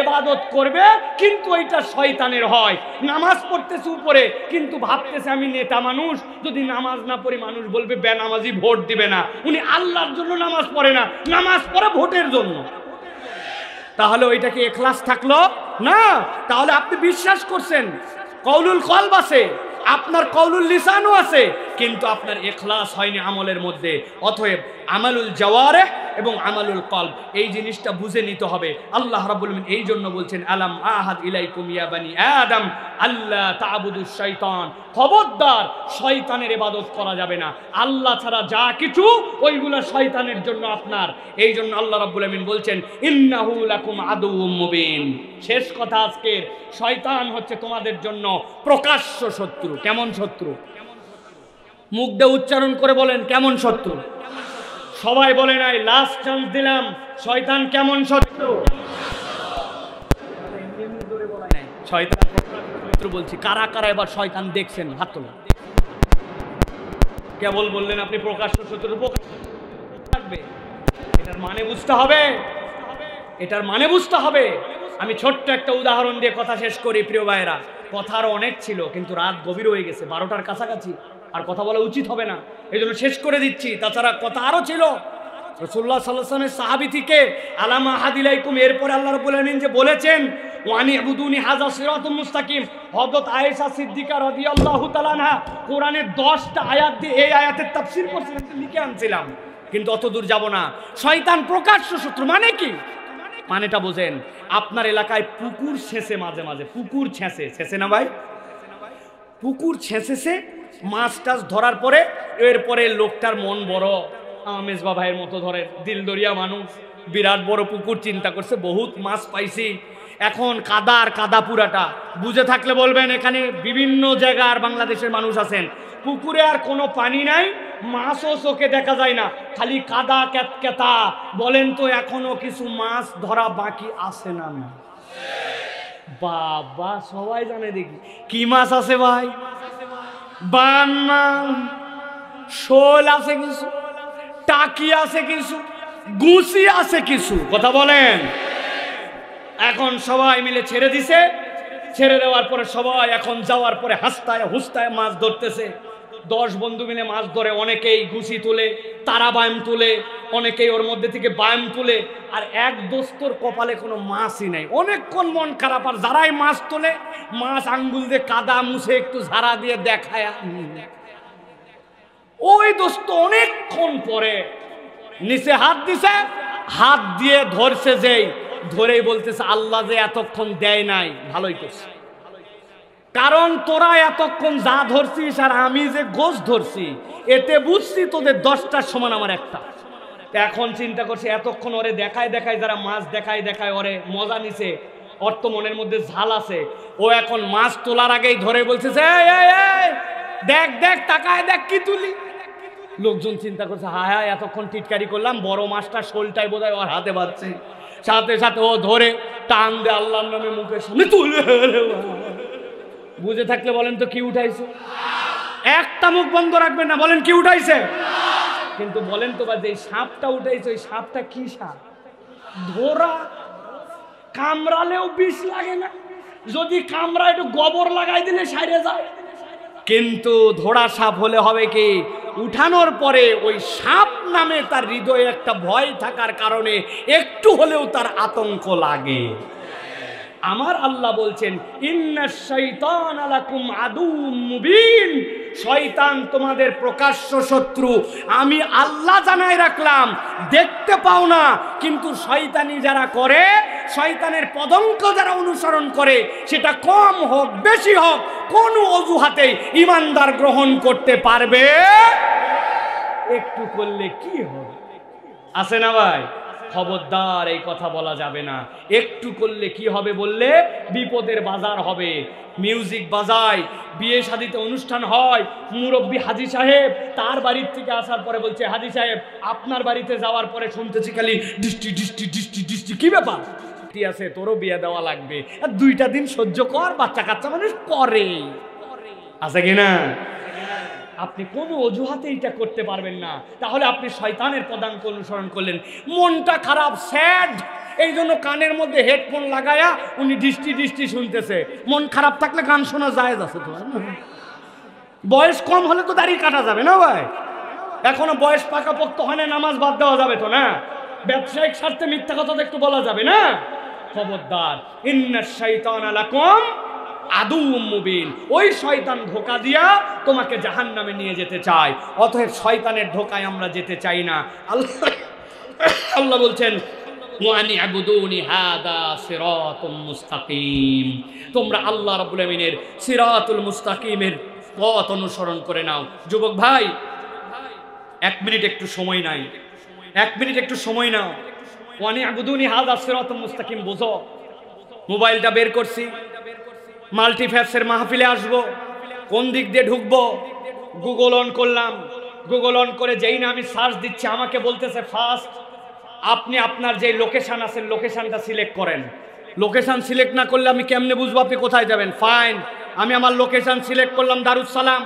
ইবাদত করবে কিন্তু এটা শয়তানের হয়। নামাজ পড়তেছে উপরে, কিন্তু ভাবতেছে আমি নেতা মানুষ, যদি নামাজ না পড়ি মানুষ বলবে বেনামাজি, ভোট দিবে না। উনি আল্লাহর জন্য নামাজ পড়ে না, নামাজ পড়ে ভোটের জন্য। তাহলে ওইটা কি ইখলাস থাকলো না? তাহলে আপনি বিশ্বাস করছেন, কওলুল কলব আছে, আপনার কওলুল লিসানও আছে, কিন্তু আপনার ইখলাস হয়নি আমলের মধ্যে। অতএব আমালুল জাওয়ারিহ এবং আমালুল কলব, এই জিনিসটা বুঝে নিতে হবে। আল্লাহ রাব্বুল আলামিন এই জন্য বলছেন, আলাম আহাদ ইলাইকুম ইয়া বানি আদম আল্লাহ তা'বুদুশ শাইতান। খবরদার, শয়তানের ইবাদত করা যাবে না। আল্লাহ ছাড়া যা কিছু ওইগুলো শয়তানের জন্য আপনার। এই জন্য আল্লাহ রাব্বুল আলামিন বলছেন, ইন্নাহু লাকুম আদুউম মুবিন। শেষ কথা আজকের, শয়তান হচ্ছে তোমাদের জন্য প্রকাশ্য শত্রু। কেমন শত্রু? মুখ দিয়ে উচ্চারণ করে বলেন, কেমন শত্রু? সবাই বলে নাই, লাস্ট চান্স দিলাম। শয়তান কেমন শত্রু? শয়তান শত্রু বলছি। কারা কারা এবার শয়তান দেখছেন? হাত তোলেন। কেবল বললেন আপনি প্রকাশ্য শত্রু। থাকবে, এটার মানে বুঝতে হবে, এটার মানে বুঝতে হবে। আমি ছোট্ট একটা উদাহরণ দিয়ে কথা শেষ করি প্রিয় ভাইয়েরা। কথা আরো অনেক ছিল, কিন্তু রাত গভীর হয়ে গেছে, 12টার কাছাকাছি, আর কথা বলা উচিত হবে না, এই জন্য শেষ করে দিচ্ছি। তাছাড়া কথা আরো ছিল। রাসূলুল্লাহ সাল্লাল্লাহু আলাইহি ওয়াসাল্লামের সাহাবী থেকে আলাম আহাদ ইলাইকুম, এরপরে আল্লাহ রাব্বুল আলামিন যে বলেছেন ওয়ানি ইবুদুনি হাযা সিরাতুম মুস্তাকিম, হযরত আয়েশা সিদ্দিকা রাদিয়াল্লাহু তাআলা আনহা কোরআনের 10টা আয়াত দিয়ে এই আয়াতের তাফসীর করছিলেন, লিখে আনছিলাম, কিন্তু অত দূর যাব না। শয়তান প্রকাশ্য শত্রু মানে কি? মানেটা বোঝেন। আপনার এলাকায় পুকুর ছেঁচে, মাঝে মাঝে পুকুর ছেঁচে না ভাই, পুকুর ছেঁচেছে, মাছ টাছ ধরার পরে, এরপরে লোকটার মন বড়, মেজবা ভাইয়ের মতো ধরেন দিলদরিয়া মানুষ, বিরাট বড় পুকুর, চিন্তা করছে বহুত মাছ পাইছি, এখন কাদা পুরাটা। বুঝে থাকলে বলবেন, এখানে বিভিন্ন জায়গার বাংলাদেশের মানুষ আছেন, পুকুরে আর কোনো পানি নাই, মাছও চোখে দেখা যায় না, খালি কাদা ক্যাতক্যাতা। বলেন তো এখনো কিছু মাছ ধরা বাকি আছে না? বাবা, সবাই জানে দেখি কি মাছ আছে ভাই। বান্না, শোল আছে কিছু, টাকি আছে কিছু, গুছি আছে কিছু, কথা বলেন। এখন সবাই মিলে ছেড়ে দিছে, ছেড়ে দেওয়ার পরে সবাই এখন যাওয়ার পরে হাসতায় হুস্তায় মাছ ধরতেছে। 10 বন্ধু মিলে মাছ ধরে, অনেকেই গুছি তুলে, তারা বায়াম তুলে, অনেকেই ওর মধ্যে থেকে বায়াম তুলে, আর এক দোস্তর কপালে কোনো মাছই নাই। অনেকক্ষণ মন খারাপ, আর যারাই মাছ তোলে, মাছ আঙ্গুল দিয়ে কাদা মুছে একটু ঝাড়া দিয়ে দেখায়। ওই দোস্ত অনেকক্ষণ পরে নিচে হাত দিছে, হাত দিয়ে ধরছে, যেই ধরেই বলতেছে, আল্লাহ যে এতক্ষণ দেয় নাই, ভালোই করছে, কারণ তোরা এতক্ষণ যা ধরছিস আর আমি যে গোছ ধরছি, এতে বুঝছি তোদের 10টার সমান আমার একটা। এখন চিন্তা করছি, এতক্ষণ ওরে দেখায় যারা মাছ দেখায় ওরে মজা নিছে, ওর তো মনের মধ্যে ঝাল আছে, ও এখন মাছ তোলার আগেই ধরে বলছে এই এই এই দেখ দেখ তাকায় দেখ কি তুলি। লোকজন চিন্তা করছে হায় হায় এতক্ষণ টিটকারি করলাম, বড় মাছটা শোলটাই বোধহয় ওর হাতে বাজছে, সাথে সাথে ও ধরে টান দে আল্লাহর নামে মুখের সামনে তুলে। বুঝে থাকলে বলেন তো কি উঠাইছে? একটা মুখ বন্ধ রাখবেন না, বলেন কি উঠাইছে? কিন্তু বলেন তো বা যে সাপটা উঠাইছে ওই সাপটা কি সাপ? ধরা, কামড়ালেও বিষ লাগে না, যদি কামড়া একটু গোবর লাগাই দিলে সাইরে যায়। কিন্তু ধরা সাপ হলে হবে কি, উঠানোর পরে ওই সাপ নামে তার হৃদয়ে একটা ভয় থাকার কারণে একটু হলেও তার আতঙ্ক লাগে। আমার আল্লাহ বলছেন ইন্নাশ শাইতানা লাকুম আদুউম মুবিন, শয়তান তোমাদের প্রকাশ্য শত্রু। আমি আল্লাহ জানাই রাখলাম, দেখতে পাও না, কিন্তু শয়তানি যারা করে, শয়তানের পদঙ্ক যারা অনুসরণ করে, সেটা কম হোক বেশি হোক কোন অজুহাতেই ঈমানদার গ্রহণ করতে পারবে। একটু করলে কি হবে, আছে না ভাই? খবরদার এই কথা বলা যাবে না। একটু করলে কি হবে বললে বিপদের বাজার হবে। মিউজিক বাজায়, বিয়ে শাদিতে অনুষ্ঠান হয়, মুরব্বী হাজী সাহেব তার বাড়ির থেকে আসার পরে বলছে হাজী সাহেব আপনার বাড়িতে যাওয়ার পরে শুনতেছি খালি ডিস্টি ডিস্টি ডিস্টি ডিস্টি। কি ব্যাপার? ঠিক আছে তোরও বিয়ে দেওয়া লাগবে, আর 2টা দিন সহ্য কর, বাচ্চা কাচ্চা মানুষ করে, আছে কিনা? আপনি কোনো অজুহাতে এটা করতে পারবেন না, তাহলে আপনি শয়তানের পদাঙ্ক অনুসরণ করলেন। মনটা খারাপ, স্যাড, এই জন্য কানের মধ্যে হেডফোন লাগায়া উনি ডিস্টি ডিস্টি শুনতেছে। মন খারাপ থাকলে গান শোনা জায়েজ আছে তো? বয়স কম হলে তো দাড়ি কাটা যাবে না ভাই, এখনো বয়স পাকাপোক্ত হয় না, নামাজ বাদ দেওয়া যাবে তো না? ব্যবসায়িক স্বার্থে মিথ্যা কথা তো একটু বলা যাবে না? খবরদার, ইন্নাশ শাইতানা লাকুম আদুউম মুবিন, ওই শয়তান ধোঁকা দিয়া তোমাকে জাহান্নামে নিয়ে যেতে চায়। অতএব শয়তানের ধোঁকায় আমরা যেতে চাই না। আল্লাহ বলছেন ওয়ানি আবুদুনি হাদা সিরাতুম মুস্তাকিম, তোমরা আল্লাহ রাব্বুল আমিনের সিরাতুল মুস্তাকিমের পথ অনুসরণ করে নাও। যুবক ভাই 1 মিনিট একটু সময় নাই, 1 মিনিট একটু সময় নাও। ওয়ানি আবুদুনি হাদা সিরাতুম মুস্তাকিম বুঝো। মোবাইলটা বের করছি, মাল্টিফ্যাক্সের মাহফিলে আসবো, কোন দিক দিয়ে ঢুকবো? গুগল অন করলাম, গুগল অন করে যেই না আমি সার্চ দিচ্ছি আমাকে বলতেছে ফার্স্ট আপনি আপনার যে লোকেশন আছে লোকেশনটা সিলেক্ট করেন। লোকেশন সিলেক্ট না করলে আমি কেমনে বুঝবো আপনি কোথায় যাবেন? ফাইন, আমি আমার লোকেশন সিলেক্ট করলাম দারুস সালাম।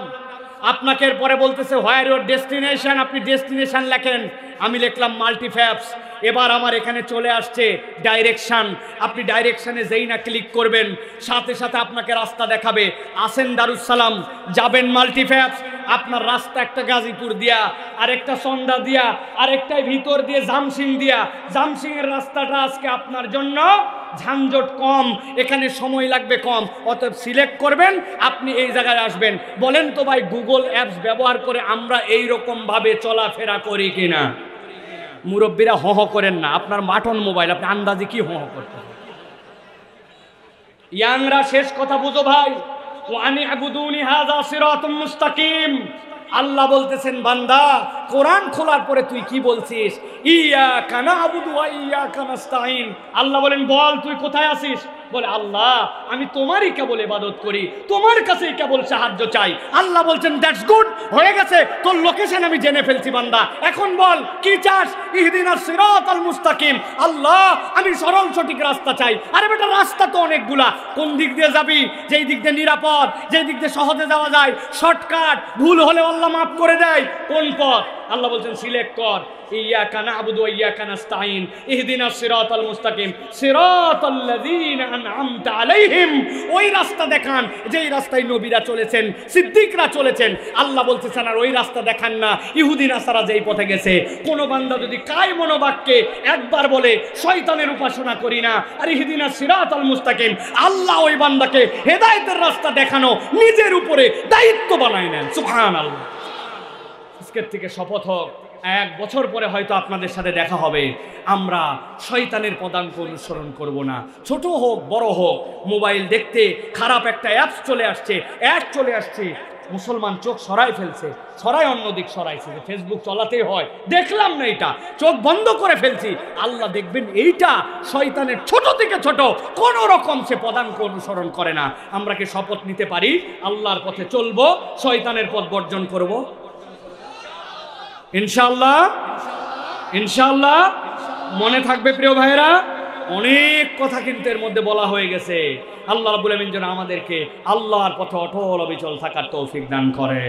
আপনাকে এরপরে বলতেছে হোয়ার ইউর ডেস্টিনেশন, আপনি ডেস্টিনেশন লেখেন, আমি লিখলাম মাল্টিফ্যাক্স। এবার আমার এখানে চলে আসছে ডাইরেকশন, আপনি ডাইরেকশনে যেই না ক্লিক করবেন সাথে সাথে আপনাকে রাস্তা দেখাবে। আসেন দারুস সালাম, যাবেন মাল্টিফ্যাক্স, আপনার রাস্তা একটা গাজীপুর দিয়া, আরেকটা সন্ধ্যা দিয়া, আরেকটাই ভিতর দিয়ে জামসিং দিয়া। জামসিং এর রাস্তাটা আজকে আপনার জন্য ঝানজট কম, এখানে সময় লাগবে কম, অতএব সিলেক্ট করবেন, আপনি এই জায়গায় আসবেন। বলেন তো ভাই গুগল অ্যাপস ব্যবহার করে আমরা এই রকম ভাবে চলাফেরা করি কিনা? মুরব্বীরা হহ করেন না, আপনার মাটন মোবাইল, আপনি আন্দাজে কি হহ করতে? ইয়াংরা শেষ কথা বুঝো ভাই, ওয়ানি আবুদুনি হাযা সিরাতুম মুস্তাকিম। আল্লাহ বলতেছেন বান্দা কোরআন খোলার পরে তুই কি বলছিস? ইয়াকা না'বুদু ওয়া ইয়াকা নাস্তাঈন। আল্লাহ বলেন বল তুই কোথায় আছিস? বলে আল্লাহ আমি তোমারই কেবল ইবাদত করি, তোমার কাছেই কেবল সাহায্য চাই। আল্লাহ বলছেন দ্যাটস গুড, হয়ে গেছে, তোর লোকেশন আমি জেনে ফেলছি বান্দা, এখন বল কি চাস? ইহদিনাস সিরাতাল মুস্তাকিম। আল্লাহ আমি সরল সঠিক রাস্তা চাই। আরে বেটা রাস্তা তো অনেকগুলা, কোন দিক দিয়ে যাবি? যেই দিক দিয়ে নিরাপদ, যেই দিক দিয়ে সহজে যাওয়া যায়, শর্টকাট, ভুল হলে আল্লাহ মাফ করে দেয়, কোন পথ? আল্লাহ বলছেন সিলেক্ট কর, ইয়াকা না'বুদু ওয়া ইয়াকা নাস্তাঈন ইহদিনাস সিরাতাল মুস্তাকিম সিরাতাল্লাযীনা আন'আমতা আলাইহিম। ওই রাস্তা দেখান যেই রাস্তায় নবীরা চলেছেন, সিদ্দিকরা চলেছেন। আল্লাহ বলতেছেন আর ওই রাস্তা দেখান না ইহুদি নাসারা যেই পথে গেছে। কোন বান্দা যদি কায় মনোবাক্যে একবার বলে শয়তানের উপাসনা করি না আর ইহদিনাস সিরাতাল মুস্তাকিম, আল্লাহ ওই বান্দাকে হেদায়েতের রাস্তা দেখানো নিজের উপরে দায়িত্ব বানায় নেন। সুবহানাল্লাহ। আজকের থেকে শপথ হোক 1 বছর পরে হয়তো আপনাদের সাথে দেখা হবে, আমরা শয়তানের পদাঙ্ক অনুসরণ করব না। ছোট হোক বড় হোক, মোবাইল দেখতে খারাপ একটা অ্যাপস চলে আসছে, অ্যাড চলে আসছে, মুসলমান চোখ সরাই ফেলছে, সরাই অন্যদিক সরাইছে যে ফেসবুক চলাতেই হয়, দেখলাম না এটা, চোখ বন্ধ করে ফেলছি। আল্লাহ দেখবেন এইটা শয়তানের ছোট থেকে ছোট কোন রকম সে পদাঙ্ক অনুসরণ করে না। আমরা কি শপথ নিতে পারি আল্লাহর পথে চলবো, শয়তানের পথ বর্জন করব? ইনশাআল্লাহ, ইনশাআল্লাহ। মনে থাকবে প্রিয় ভাইরা, অনেক কথা কিন্তু এর মধ্যে বলা হয়ে গেছে। আল্লাহ রাব্বুল আমিন যেন আমাদেরকে আল্লাহর পথে অটল অবিচল থাকার তৌফিক দান করে।